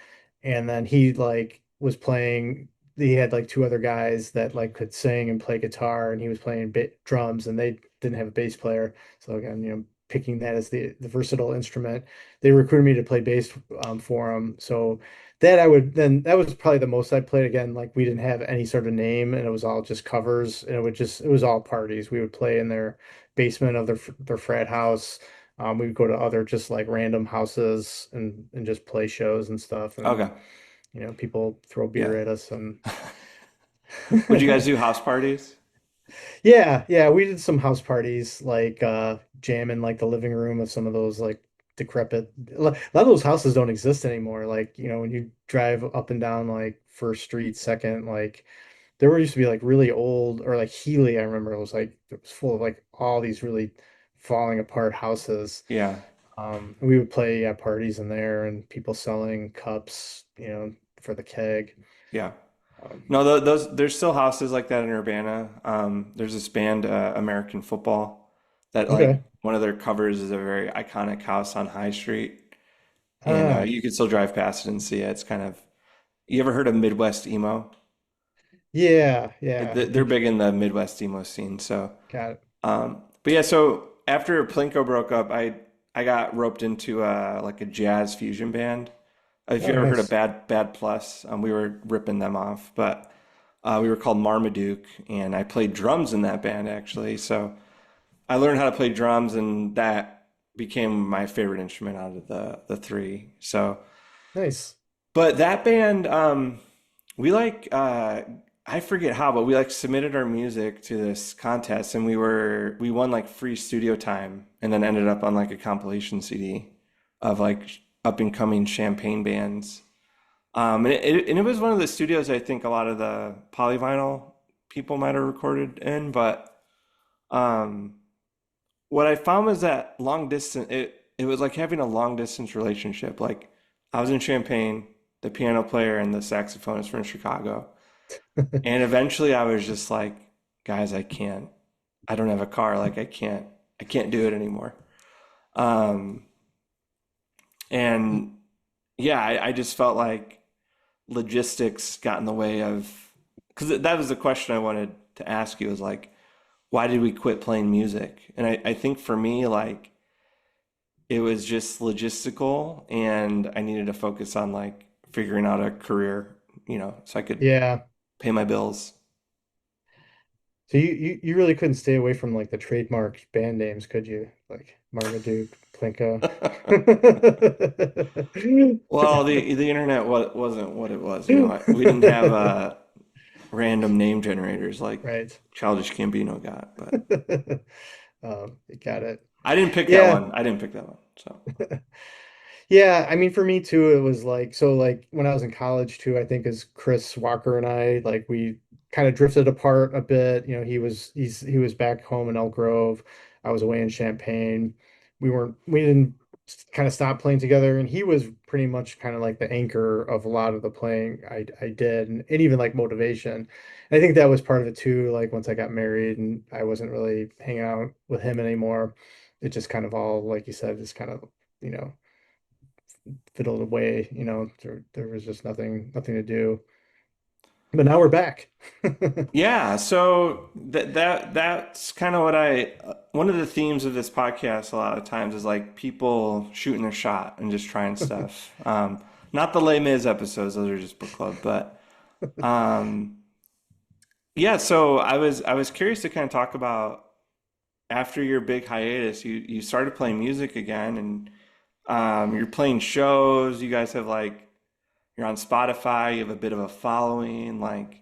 And then he like was playing, he had like two other guys that like could sing and play guitar, and he was playing drums, and they didn't have a bass player. So again, picking that as the versatile instrument, they recruited me to play bass, for them. So that was probably the most I played. Again, like we didn't have any sort of name, and it was all just covers, and it was all parties. We would play in their basement of their frat house. We would go to other just like random houses and just play shows and stuff, and Okay. people throw Yeah. beer at us and Would you guys do house parties? yeah, we did some house parties, like jam in like the living room of some of those like decrepit, a lot of those houses don't exist anymore. Like, when you drive up and down like First Street, Second, like there used to be like really old, or like Healy, I remember it was full of like all these really falling apart houses. Yeah. And we would play, yeah, parties in there, and people selling cups, for the keg. Yeah. Um, No, those there's still houses like that in Urbana. There's this band, American Football, that like okay. one of their covers is a very iconic house on High Street, and Ah, you can still drive past it and see it. It's kind of you ever heard of Midwest emo? yeah, yeah. They're big in the Midwest emo scene. So, Got it. but yeah. So after Plinko broke up, I got roped into like a jazz fusion band. If you Oh, ever heard of nice. Bad Plus, we were ripping them off, but we were called Marmaduke, and I played drums in that band actually. So I learned how to play drums, and that became my favorite instrument out of the three. So, Nice. but that band, we I forget how, but we like submitted our music to this contest, and we won like free studio time, and then ended up on like a compilation CD of like up and coming Champagne bands. And it was one of the studios I think a lot of the polyvinyl people might have recorded in, but um, what I found was that long distance, it was like having a long distance relationship. Like I was in Champaign, the piano player and the saxophonist from Chicago. And eventually I was just like, guys, I don't have a car. Like I can't do it anymore. Um, and yeah, I just felt like logistics got in the way of, because that was the question I wanted to ask you, was like, why did we quit playing music? And I think for me, like, it was just logistical, and I needed to focus on like figuring out a career, so I could Yeah. pay my bills. So you really couldn't stay away from like the trademark band names, could you? Like Marmaduke, Plinko. Well, the internet wasn't what it was, We didn't have random name generators like Right. Childish Gambino got, but Got it. I didn't pick that Yeah. one. I didn't pick that one. So, Yeah, I mean for me too, it was like so like when I was in college too, I think as Chris Walker and I, like we kind of drifted apart a bit. He was back home in Elk Grove. I was away in Champaign. We didn't kind of stop playing together, and he was pretty much kind of like the anchor of a lot of the playing I did, and even like motivation. And I think that was part of it too. Like once I got married and I wasn't really hanging out with him anymore, it just kind of all, like you said, just kind of, you know fiddled away. There was just nothing to do. But now we're back. yeah, so that's kind of what one of the themes of this podcast a lot of times is like people shooting their shot and just trying stuff. Not the Les Mis episodes; those are just book club. But um, yeah, so I was curious to kind of talk about after your big hiatus, you started playing music again, and you're playing shows. You guys have like you're on Spotify. You have a bit of a following, like.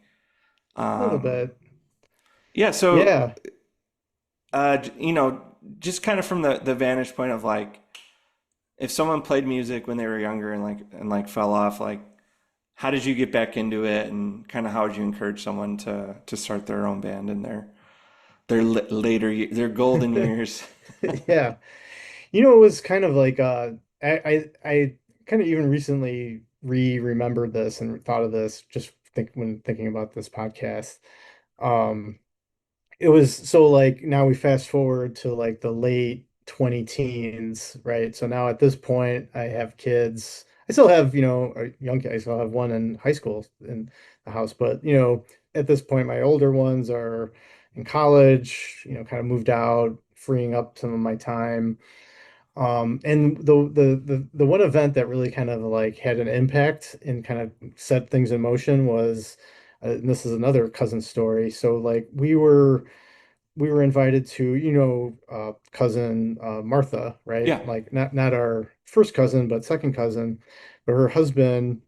A little Um, bit. yeah, so Yeah. just kind of from the vantage point of like if someone played music when they were younger and like fell off, like how did you get back into it, and kind of how would you encourage someone to start their own band in their golden years? Yeah. It was kind of like I kind of even recently remembered this and thought of this just when thinking about this podcast. Um It was so like now we fast forward to like the late 20 teens, right? So now at this point, I have kids. I still have, a young kid. I still have one in high school in the house, but at this point, my older ones are in college, kind of moved out, freeing up some of my time. And the one event that really kind of like had an impact and kind of set things in motion was, and this is another cousin story. So like we were invited to, cousin Martha, right? Yeah. Like not our first cousin, but second cousin. But her husband,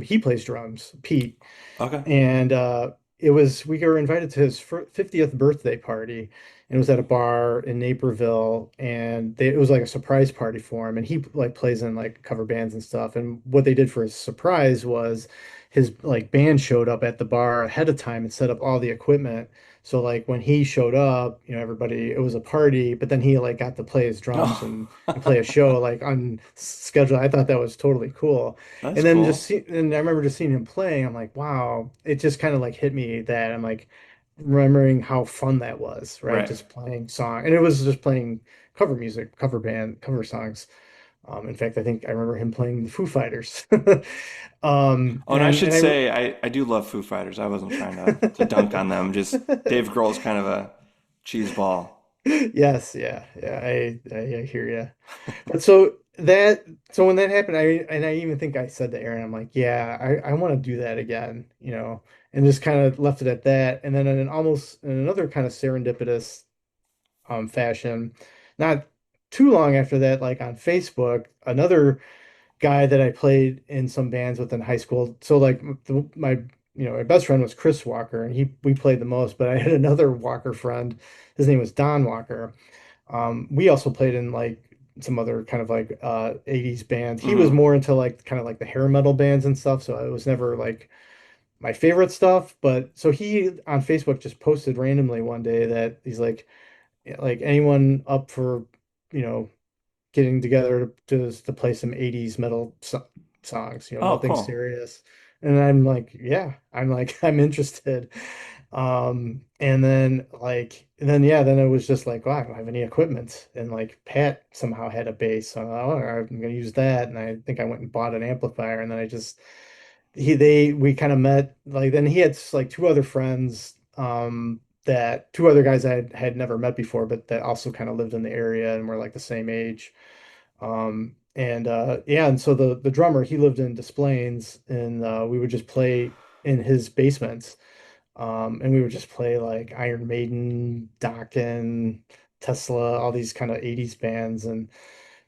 he plays drums, Pete, Okay. and we were invited to his 50th birthday party, and it was at a bar in Naperville, and it was like a surprise party for him, and he like plays in like cover bands and stuff. And what they did for his surprise was his like band showed up at the bar ahead of time and set up all the equipment. So like when he showed up, everybody, it was a party, but then he like got to play his drums Oh, and play a show like on schedule. I thought that was totally cool. that's And then cool. and I remember just seeing him playing. I'm like, wow, it just kind of like hit me that I'm like remembering how fun that was, right? Right. Just playing song, and it was just playing cover music, cover band, cover songs. In fact, I think I remember him playing the Foo Fighters. Oh, and I should And I say I do love Foo Fighters. I wasn't trying to dunk on them. Just Dave Grohl's kind of a cheese ball. Yes, yeah, yeah, I hear you. But so that so when that happened, I even think I said to Aaron, I'm like, yeah, I want to do that again, and just kind of left it at that. And then in another kind of serendipitous fashion, not too long after that, like on Facebook, another guy that I played in some bands with in high school. So like my best friend was Chris Walker, and he we played the most. But I had another Walker friend. His name was Don Walker. We also played in like some other kind of like 80s bands. He was Hmm. more into like kind of like the hair metal bands and stuff, so it was never like my favorite stuff. But so he on Facebook just posted randomly one day that he's like anyone up for, you know, getting together to play some 80s metal songs, Oh, nothing cool. serious. And I'm like, yeah, I'm like, I'm interested. And then yeah, then it was just like, wow, I don't have any equipment. And like Pat somehow had a bass. So I'm gonna use that. And I think I went and bought an amplifier. And then I just we kind of met like then he had like two other friends, that two other guys I had never met before, but that also kind of lived in the area and were like the same age. And yeah, and so the drummer, he lived in Des Plaines, and we would just play in his basement. And we would just play like Iron Maiden, Dokken, Tesla, all these kind of 80s bands. And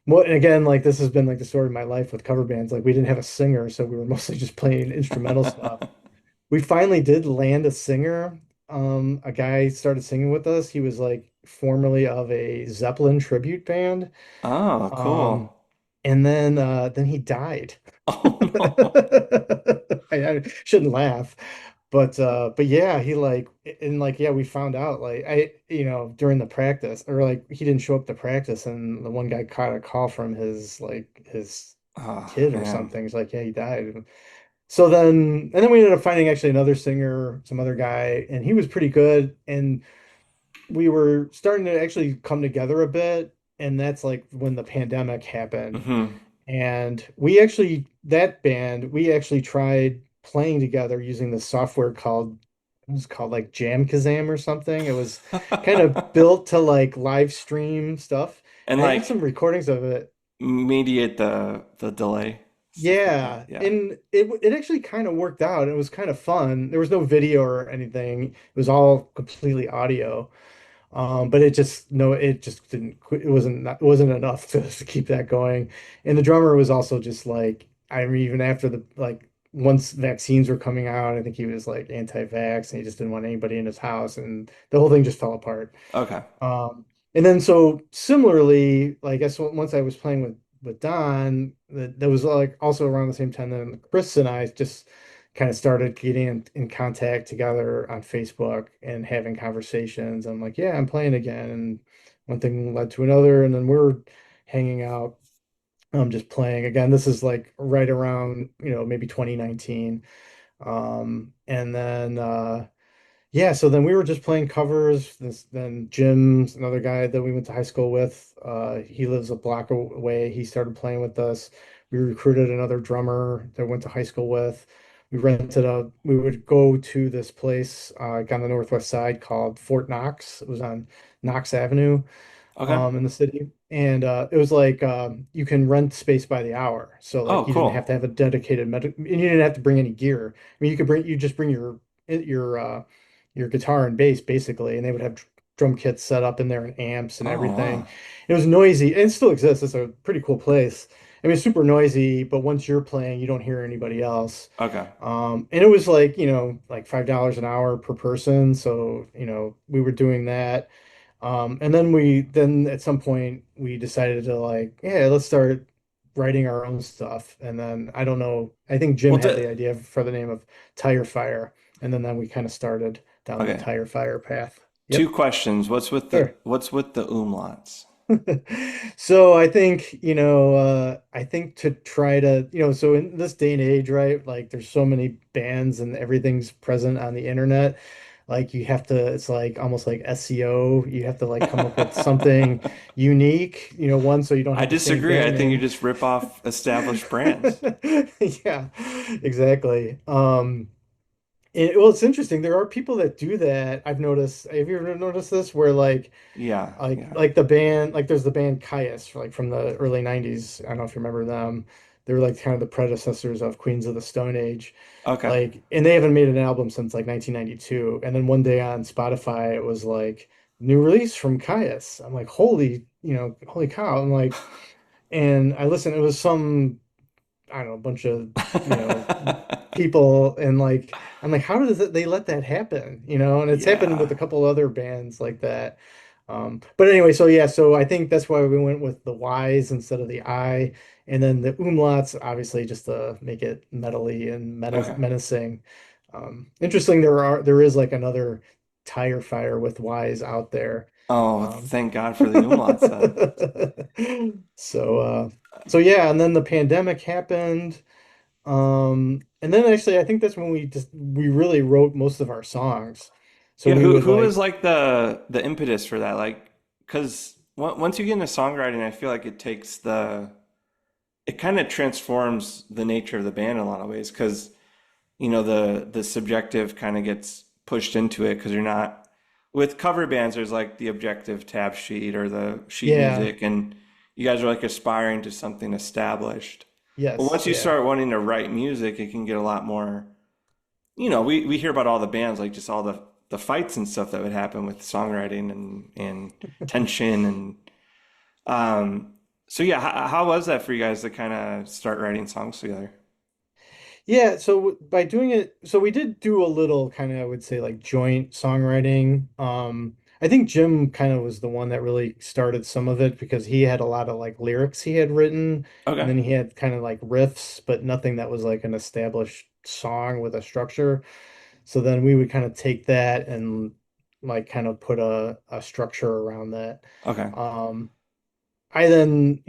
again, like this has been like the story of my life with cover bands. Like we didn't have a singer, so we were mostly just playing instrumental stuff. We finally did land a singer. A guy started singing with us. He was like formerly of a Zeppelin tribute band. Oh, Um, cool. and then he died. Oh no. I shouldn't laugh, but yeah, he like and like yeah, we found out like during the practice, or like he didn't show up to practice, and the one guy caught a call from his Oh kid or man. something. He's like, yeah, he died. So then we ended up finding actually another singer, some other guy, and he was pretty good. And we were starting to actually come together a bit, and that's like when the pandemic happened. Hmm. And we actually tried playing together using this software it was called like Jam Kazam or something. It was kind of built to like live stream stuff. And And I have like some recordings of it. mediate the delay, stuff like that. Yeah, Yeah. and it actually kind of worked out. It was kind of fun. There was no video or anything. It was all completely audio. But it just no, it just didn't. It wasn't enough to keep that going. And the drummer was also just like, I mean, even after the like once vaccines were coming out, I think he was like anti-vax, and he just didn't want anybody in his house, and the whole thing just fell apart. Okay. And then so similarly, like I guess once I was playing with Don, that was like also around the same time that Chris and I just kind of started getting in contact together on Facebook and having conversations. I'm like, yeah, I'm playing again, and one thing led to another, and then we're hanging out, just playing again. This is like right around, maybe 2019. And then yeah, so then we were just playing covers. Then Jim's another guy that we went to high school with. He lives a block away. He started playing with us. We recruited another drummer that we went to high school with. We would go to this place like on the northwest side called Fort Knox. It was on Knox Avenue, Okay. in the city. And it was like you can rent space by the hour. So Oh, like you didn't have cool. to have a dedicated medic, and you didn't have to bring any gear. I mean, you just bring your guitar and bass basically, and they would have drum kits set up in there and amps and Oh, everything. wow. It was noisy, and it still exists. It's a pretty cool place. I mean, it's super noisy, but once you're playing, you don't hear anybody else. Okay. And it was like, like $5 an hour per person. So, we were doing that. And then at some point we decided to like, yeah, let's start writing our own stuff. And then I don't know, I think Jim Well, had the idea for the name of Tire Fire. And then we kind of started down the okay. Tire Fire path. Two Yep. questions. Sure. What's with the umlauts? So I think to try to, so in this day and age, right? Like there's so many bands and everything's present on the internet. Like it's like almost like SEO. You have to like come up with something unique, one, so you don't I have the same disagree. I band think you name. just rip off established brands. Yeah, exactly. Well, it's interesting. There are people that do that. I've noticed. Have you ever noticed this? Where Yeah, yeah. like the band, like there's the band Caius, like from the early 90s. I don't know if you remember them. They were like kind of the predecessors of Queens of the Stone Age. Okay. Like, and they haven't made an album since like 1992. And then one day on Spotify, it was like new release from Caius. I'm like, holy, holy cow. I'm like, and I listened, it was some, I don't know, a bunch of, you know, people, and like I'm like, how does it they let that happen? And it's happened Yeah. with a couple other bands like that. But anyway, so yeah, so I think that's why we went with the Y's instead of the I, and then the umlauts, obviously, just to make it metally and Okay. menacing. Interesting, there is like another Tire Fire with Y's out there. Oh, Um, thank God for the umlauts then. so so yeah, and then the pandemic happened. And then actually I think that's when we really wrote most of our songs. So Yeah, we who would who was like, like the impetus for that? Like, because once you get into songwriting, I feel like it kind of transforms the nature of the band in a lot of ways. Because the subjective kind of gets pushed into it because you're not with cover bands. There's like the objective tab sheet or the sheet yeah, music, and you guys are like aspiring to something established. But yes, once you yeah, start wanting to write music, it can get a lot more. We hear about all the bands, like just all the fights and stuff that would happen with songwriting and tension and so yeah, how was that for you guys to kind of start writing songs together? yeah. So by doing it, so we did do a little kind of, I would say, like joint songwriting. I think Jim kind of was the one that really started some of it because he had a lot of like lyrics he had written, and Okay, then he had kind of like riffs, but nothing that was like an established song with a structure. So then we would kind of take that and like kind of put a structure around that. okay, Um, I then,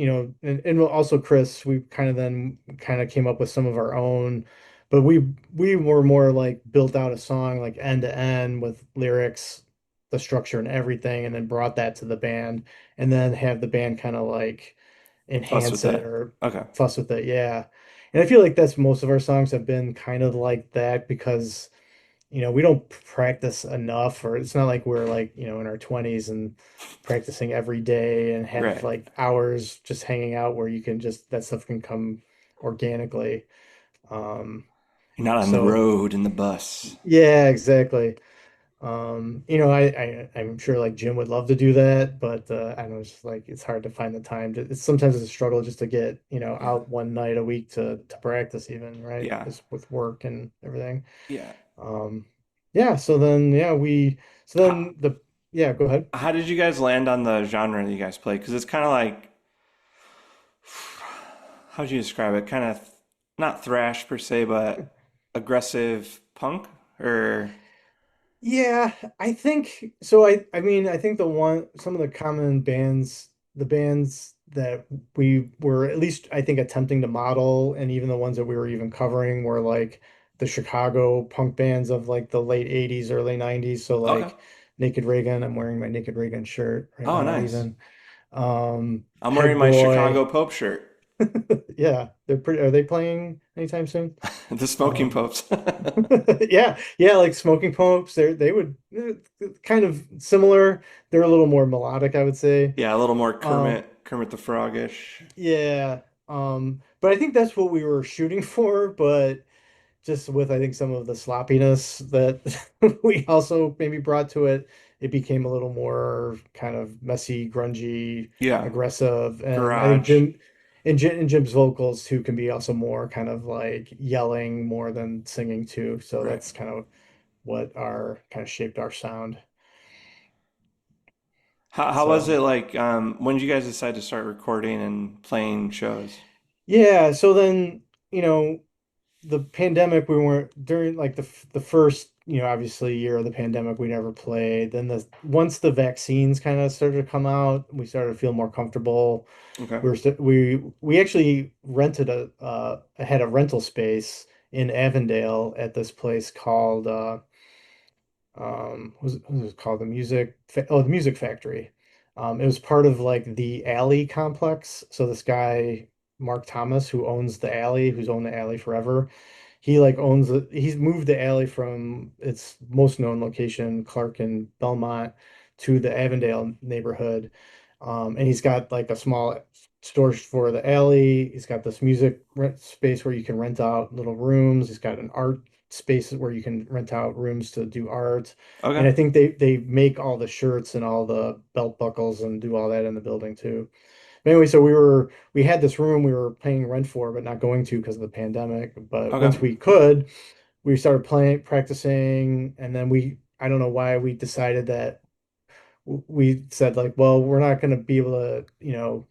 and also Chris, we kind of then kind of came up with some of our own, but we were more like built out a song like end to end with lyrics, the structure and everything, and then brought that to the band, and then have the band kind of like fuss with enhance it that. or Okay, fuss with it. Yeah. And I feel like that's most of our songs have been kind of like that because we don't practice enough, or it's not like we're like, in our 20s and practicing every day and have right. like hours just hanging out where you can just that stuff can come organically. Um, You're not on the so road in the bus. yeah, exactly. I'm sure like Jim would love to do that, but I know it's just like it's hard to find the time to, sometimes it's a struggle just to get, Yeah, out one night a week to practice even, right? yeah, Just with work and everything. yeah. Um, yeah, so then How yeah, go ahead. how did you guys land on the genre that you guys play? Because it's kind of like how would you describe it? Kind of not thrash per se, but aggressive punk or Yeah, I think so. I mean, I think some of the common bands, the bands that we were at least, I think, attempting to model, and even the ones that we were even covering were like the Chicago punk bands of like the late 80s, early 90s. So okay. like Naked Raygun, I'm wearing my Naked Raygun shirt right Oh, now, nice. even. I'm wearing Head my Chicago Boy. Pope shirt. Yeah, are they playing anytime soon? The Smoking Um, Popes. Yeah, yeah, like Smoking Popes, they would kind of similar. They're a little more melodic, I would say. Yeah, a little more Um, Kermit the Frogish. yeah. But I think that's what we were shooting for, but just with I think some of the sloppiness that we also maybe brought to it, it became a little more kind of messy, grungy, Yeah, aggressive, and I think garage. Jim's vocals too can be also more kind of like yelling more than singing too. So Right. that's kind of what our kind of shaped our sound. How was So it like when did you guys decide to start recording and playing shows? yeah, so then, the pandemic, we weren't during like the first, obviously year of the pandemic, we never played. Then the once the vaccines kind of started to come out, we started to feel more comfortable. Okay. We actually rented had a rental space in Avondale at this place called what was it called? The Music Factory. It was part of like the Alley complex. So this guy Mark Thomas, who owns the Alley, who's owned the Alley forever, he like owns it. He's moved the alley from its most known location, Clark and Belmont, to the Avondale neighborhood. And he's got like a small storage for the alley. He's got this music rent space where you can rent out little rooms. He's got an art space where you can rent out rooms to do art. And Okay. I think they make all the shirts and all the belt buckles and do all that in the building too. But anyway, so we had this room we were paying rent for, but not going to because of the pandemic. But Okay. once we could, we started playing, practicing, and then I don't know why we decided that we said like, well, we're not going to be able to,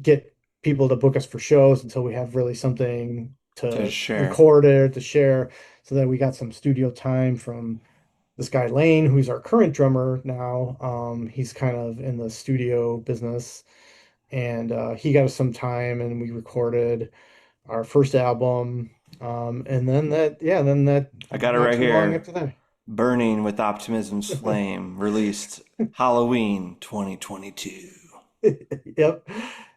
get people to book us for shows until we have really something To to share. record or to share. So then we got some studio time from this guy Lane, who's our current drummer now. He's kind of in the studio business, and he got us some time, and we recorded our first album. And then that I got it not right too long here. after that. Burning with Optimism's Flame, released Halloween 2022. Yep,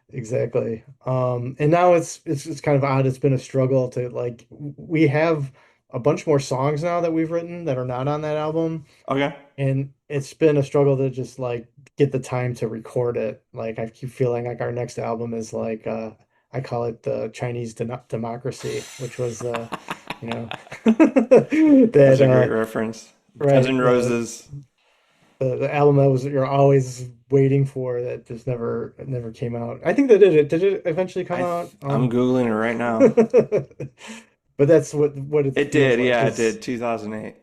exactly. And now it's kind of odd. It's been a struggle to like we have a bunch more songs now that we've written that are not on that album, Okay. and it's been a struggle to just like get the time to record it. Like I keep feeling like our next album is like I call it the Chinese Democracy, which was you know That's that a great reference. Guns N' right Roses. the album that was you're always waiting for that just never came out. I think they did it. Did it eventually come out? I'm Googling it right now. But that's what it It feels did, like yeah, it is did. 2008.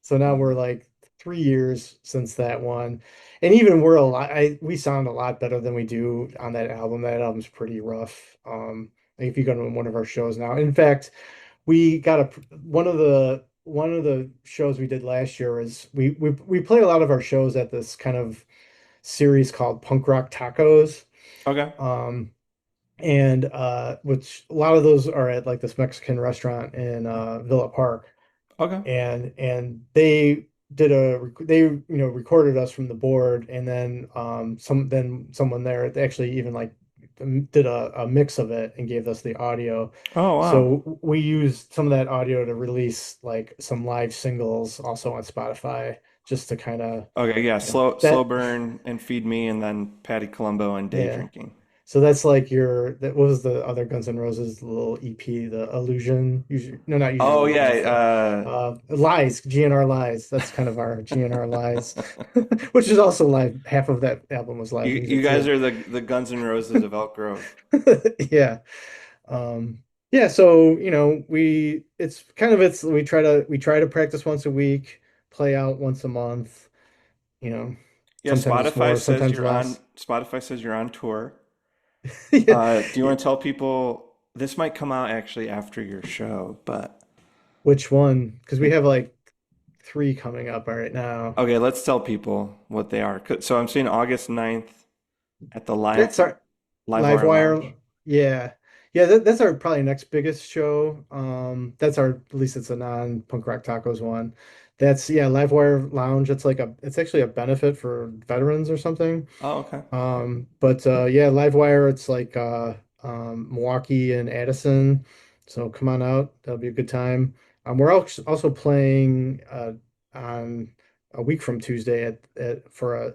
so now we're Um, like 3 years since that one. And even we're a lot we sound a lot better than we do on that album. That album's pretty rough. Like if you go to one of our shows now. In fact, we got a one of the shows we did last year is we play a lot of our shows at this kind of series called Punk Rock Tacos. okay, Um, and which a lot of those are at like this Mexican restaurant in Villa Park. okay. And they recorded us from the board, and then someone there they actually even like did a mix of it and gave us the audio. Oh, wow. So we used some of that audio to release like some live singles also on Spotify just to kind of Okay, yeah, slow that burn and feed me, and then Patty Colombo and day yeah. drinking. So that's like that what was the other Guns N' Roses little EP, the Illusion? No, not Use Your Oh Illusion. That's the yeah, Lies, GNR Lies. That's kind of our GNR Lies, which is also live. Half of that album was live you music guys too. are the Guns N' Roses of Elk Grove. Yeah. Yeah, so we try to practice once a week, play out once a month, you know, Yeah, sometimes it's more, sometimes less. Spotify says you're on tour. Yeah. Do you want to tell people this might come out actually after your show, but Which one? Because we it, have like three coming up right now. okay, let's tell people what they are. So I'm seeing August 9th at the That's our Live Live Wire Wire. Lounge. Yeah. Yeah, that's our probably next biggest show. That's our at least it's a non-punk rock tacos one. That's yeah, Live Wire Lounge. It's actually a benefit for veterans or something. Oh, okay. But yeah, Livewire, it's like Milwaukee and Addison. So come on out. That'll be a good time. We're also playing on a week from Tuesday at for a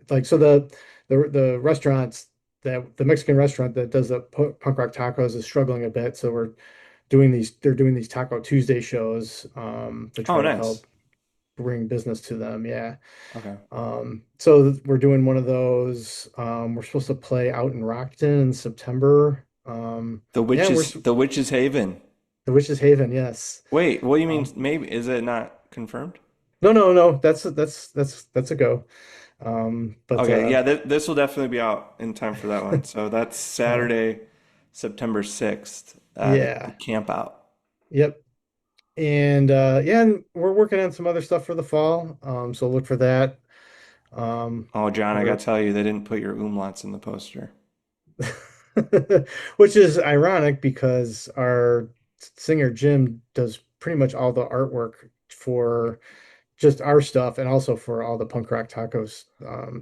like so the restaurants that the Mexican restaurant that does the punk rock tacos is struggling a bit. So they're doing these Taco Tuesday shows to Oh, try to nice. help bring business to them. Yeah. Okay. So we're doing one of those. We're supposed to play out in Rockton in September. Yeah, The Witch's Haven. the Witch's Haven, yes. Wait, what do you mean? Um, Maybe is it not confirmed? no, no, no. That's a go. But Okay, yeah, this will definitely be out in time for that one. So that's yeah, Saturday, September 6th, the yeah, camp out. yep. And yeah, and we're working on some other stuff for the fall. So look for that. Um, Oh, John, I we're gotta tell you, they didn't put your umlauts in the poster. which is ironic because our singer Jim does pretty much all the artwork for just our stuff and also for all the Punk Rock Tacos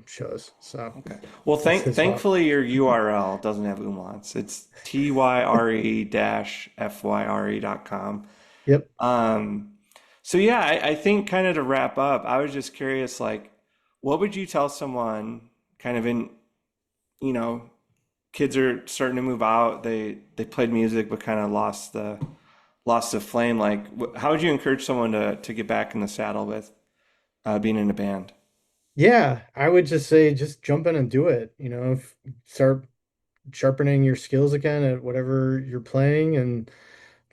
shows. So Okay. Well, it's his fault. thankfully your URL doesn't have umlauts. It's tyre-fyre.com. Yep. Um, so yeah, I think kind of to wrap up, I was just curious, like, what would you tell someone kind of in, you know, kids are starting to move out, they played music but kind of lost the flame. Like, how would you encourage someone to get back in the saddle with being in a band? Yeah, I would just say just jump in and do it. Start sharpening your skills again at whatever you're playing and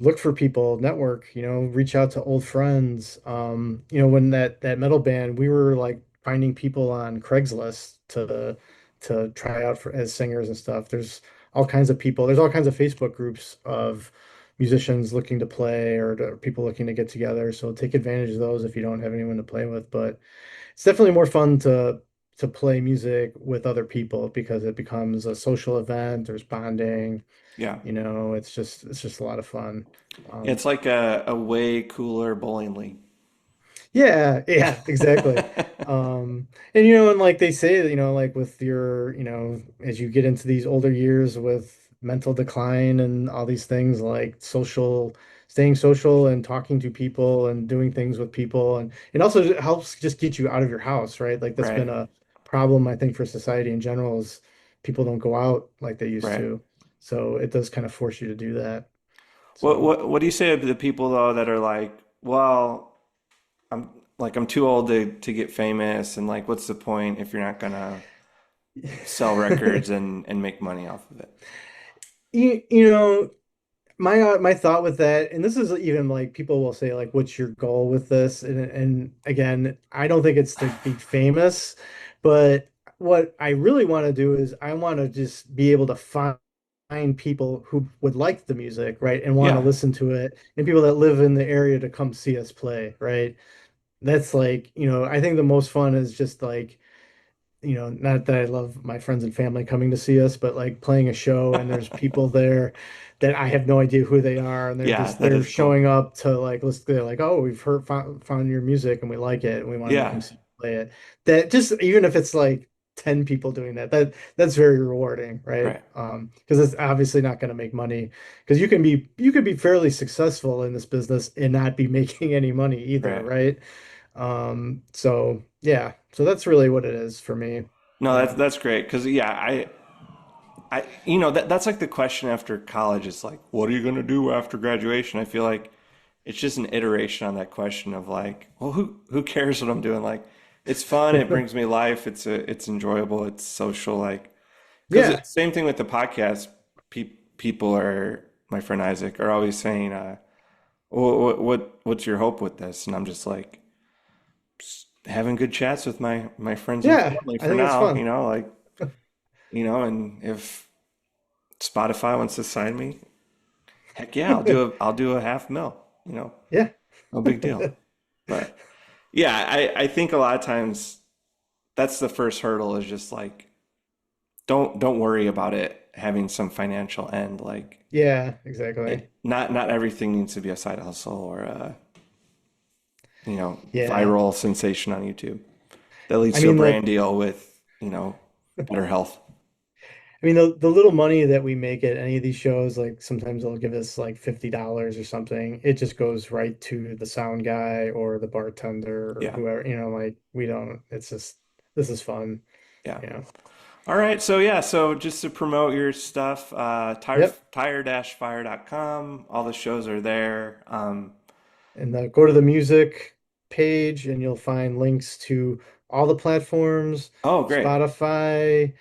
look for people, network, reach out to old friends. When that metal band, we were like finding people on Craigslist to try out for as singers and stuff. There's all kinds of people. There's all kinds of Facebook groups of musicians looking to play or people looking to get together. So take advantage of those if you don't have anyone to play with. But it's definitely more fun to play music with other people because it becomes a social event. There's bonding. Yeah. It's just a lot of fun. It's Um, like a way cooler bowling league. yeah, yeah, exactly. And like they say that, like with your, as you get into these older years with mental decline and all these things like staying social and talking to people and doing things with people, and it also helps just get you out of your house, right? Like that's been Right, a problem, I think, for society in general is people don't go out like they used right. to. So it does kind of force you to do that. What So what what do you say to the people though that are like, well, I'm too old to get famous, and like, what's the point if you're not gonna sell records and make money off of it? you know, my thought with that, and this is even like people will say like, "What's your goal with this?" And again, I don't think it's to be famous, but what I really want to do is I want to just be able to find people who would like the music, right, and want to Yeah, listen to it, and people that live in the area to come see us play, right? That's like, I think the most fun is just like not that I love my friends and family coming to see us, but like playing a show and there's people there that I have no idea who they are, and yeah, that they're is cool. showing up to like listen. They're like, "Oh, we've found your music and we like it and we wanted to come Yeah, see you play it." That just even if it's like 10 people doing that, that's very rewarding, right? right, Because it's obviously not going to make money because you could be fairly successful in this business and not be making any money either, right. right? So yeah, so that's really what it is for me. No, that's Um, that's great because yeah, that's like the question after college. It's like, what are you gonna do after graduation? I feel like it's just an iteration on that question of like, well, who cares what I'm doing? Like, it's fun, it brings me life, it's enjoyable, it's social, like, because yeah, same thing with the podcast. People are my friend Isaac are always saying, what's your hope with this? And I'm just like having good chats with my friends and yeah, family I for think it's now, fun. like, and if Spotify wants to sign me, heck yeah, I'll do a half mil, Yeah. no big deal. But yeah, I think a lot of times that's the first hurdle is just like don't worry about it having some financial end. Like Yeah, exactly. not everything needs to be a side hustle or a Yeah. viral sensation on YouTube that leads I to a mean brand like deal with better health. the little money that we make at any of these shows, like sometimes they'll give us like $50 or something. It just goes right to the sound guy or the bartender or Yeah, whoever, like we don't, it's just this is fun. yeah. Yeah. All right, so yeah, so just to promote your stuff, Yep. tire-fire.com, all the shows are there. And go to the music page and you'll find links to all the platforms, Oh, great. Spotify,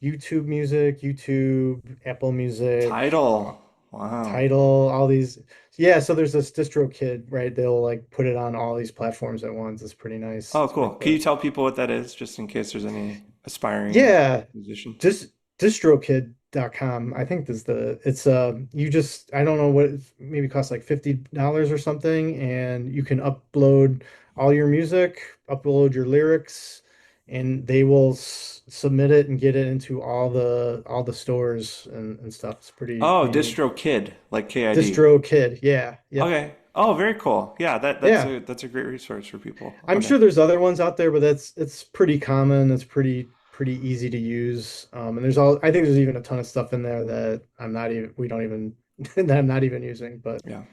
YouTube Music, YouTube, Apple Music, Title. Wow. Tidal, all these. Yeah, so there's this DistroKid, right? They'll like put it on all these platforms at once. It's pretty nice. Oh, It's cool. pretty Can you quick. tell people what that is, just in case there's any aspiring Yeah, musicians? distrokid.com. I think this the it's you just I don't know what maybe costs like $50 or something, and you can upload all your music, upload your lyrics, and they will submit it and get it into all the stores and stuff. It's Oh, pretty neat. Distro Kid, like KID. DistroKid. Yeah. Yep. Okay. Oh, very cool. Yeah, that's Yeah. a great resource for people. I'm Okay. sure there's other ones out there, but it's pretty common. It's pretty easy to use. And I think there's even a ton of stuff in there that I'm not even we don't even that I'm not even using. But Yeah.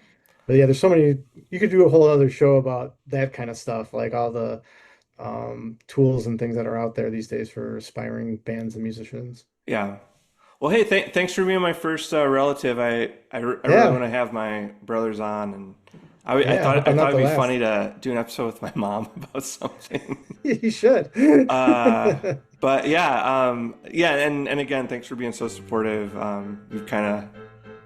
But yeah, there's so many. You could do a whole other show about that kind of stuff, like all the tools and things that are out there these days for aspiring bands and musicians. Yeah. Well, hey, thanks for being my first relative. I really Yeah, want to have my brothers on, and yeah. I hope I I'm thought not the it'd be last. funny to do an episode with my mom about something. You should. Uh, but yeah, yeah, and again, thanks for being so supportive. You've kind of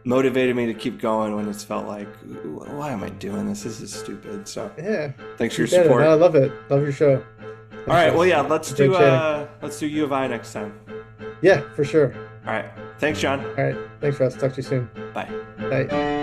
motivated me to keep going when it's felt like, why am I doing this? This is stupid. So, Yeah, thanks for your keep at it. No, I support. love it. Love your show. All Thanks, right, well, Russ. yeah, Enjoyed chatting. let's do U of I next time. Yeah, for sure. All right, thanks, John. All right. Thanks, Russ. Talk to you soon. Bye. Bye.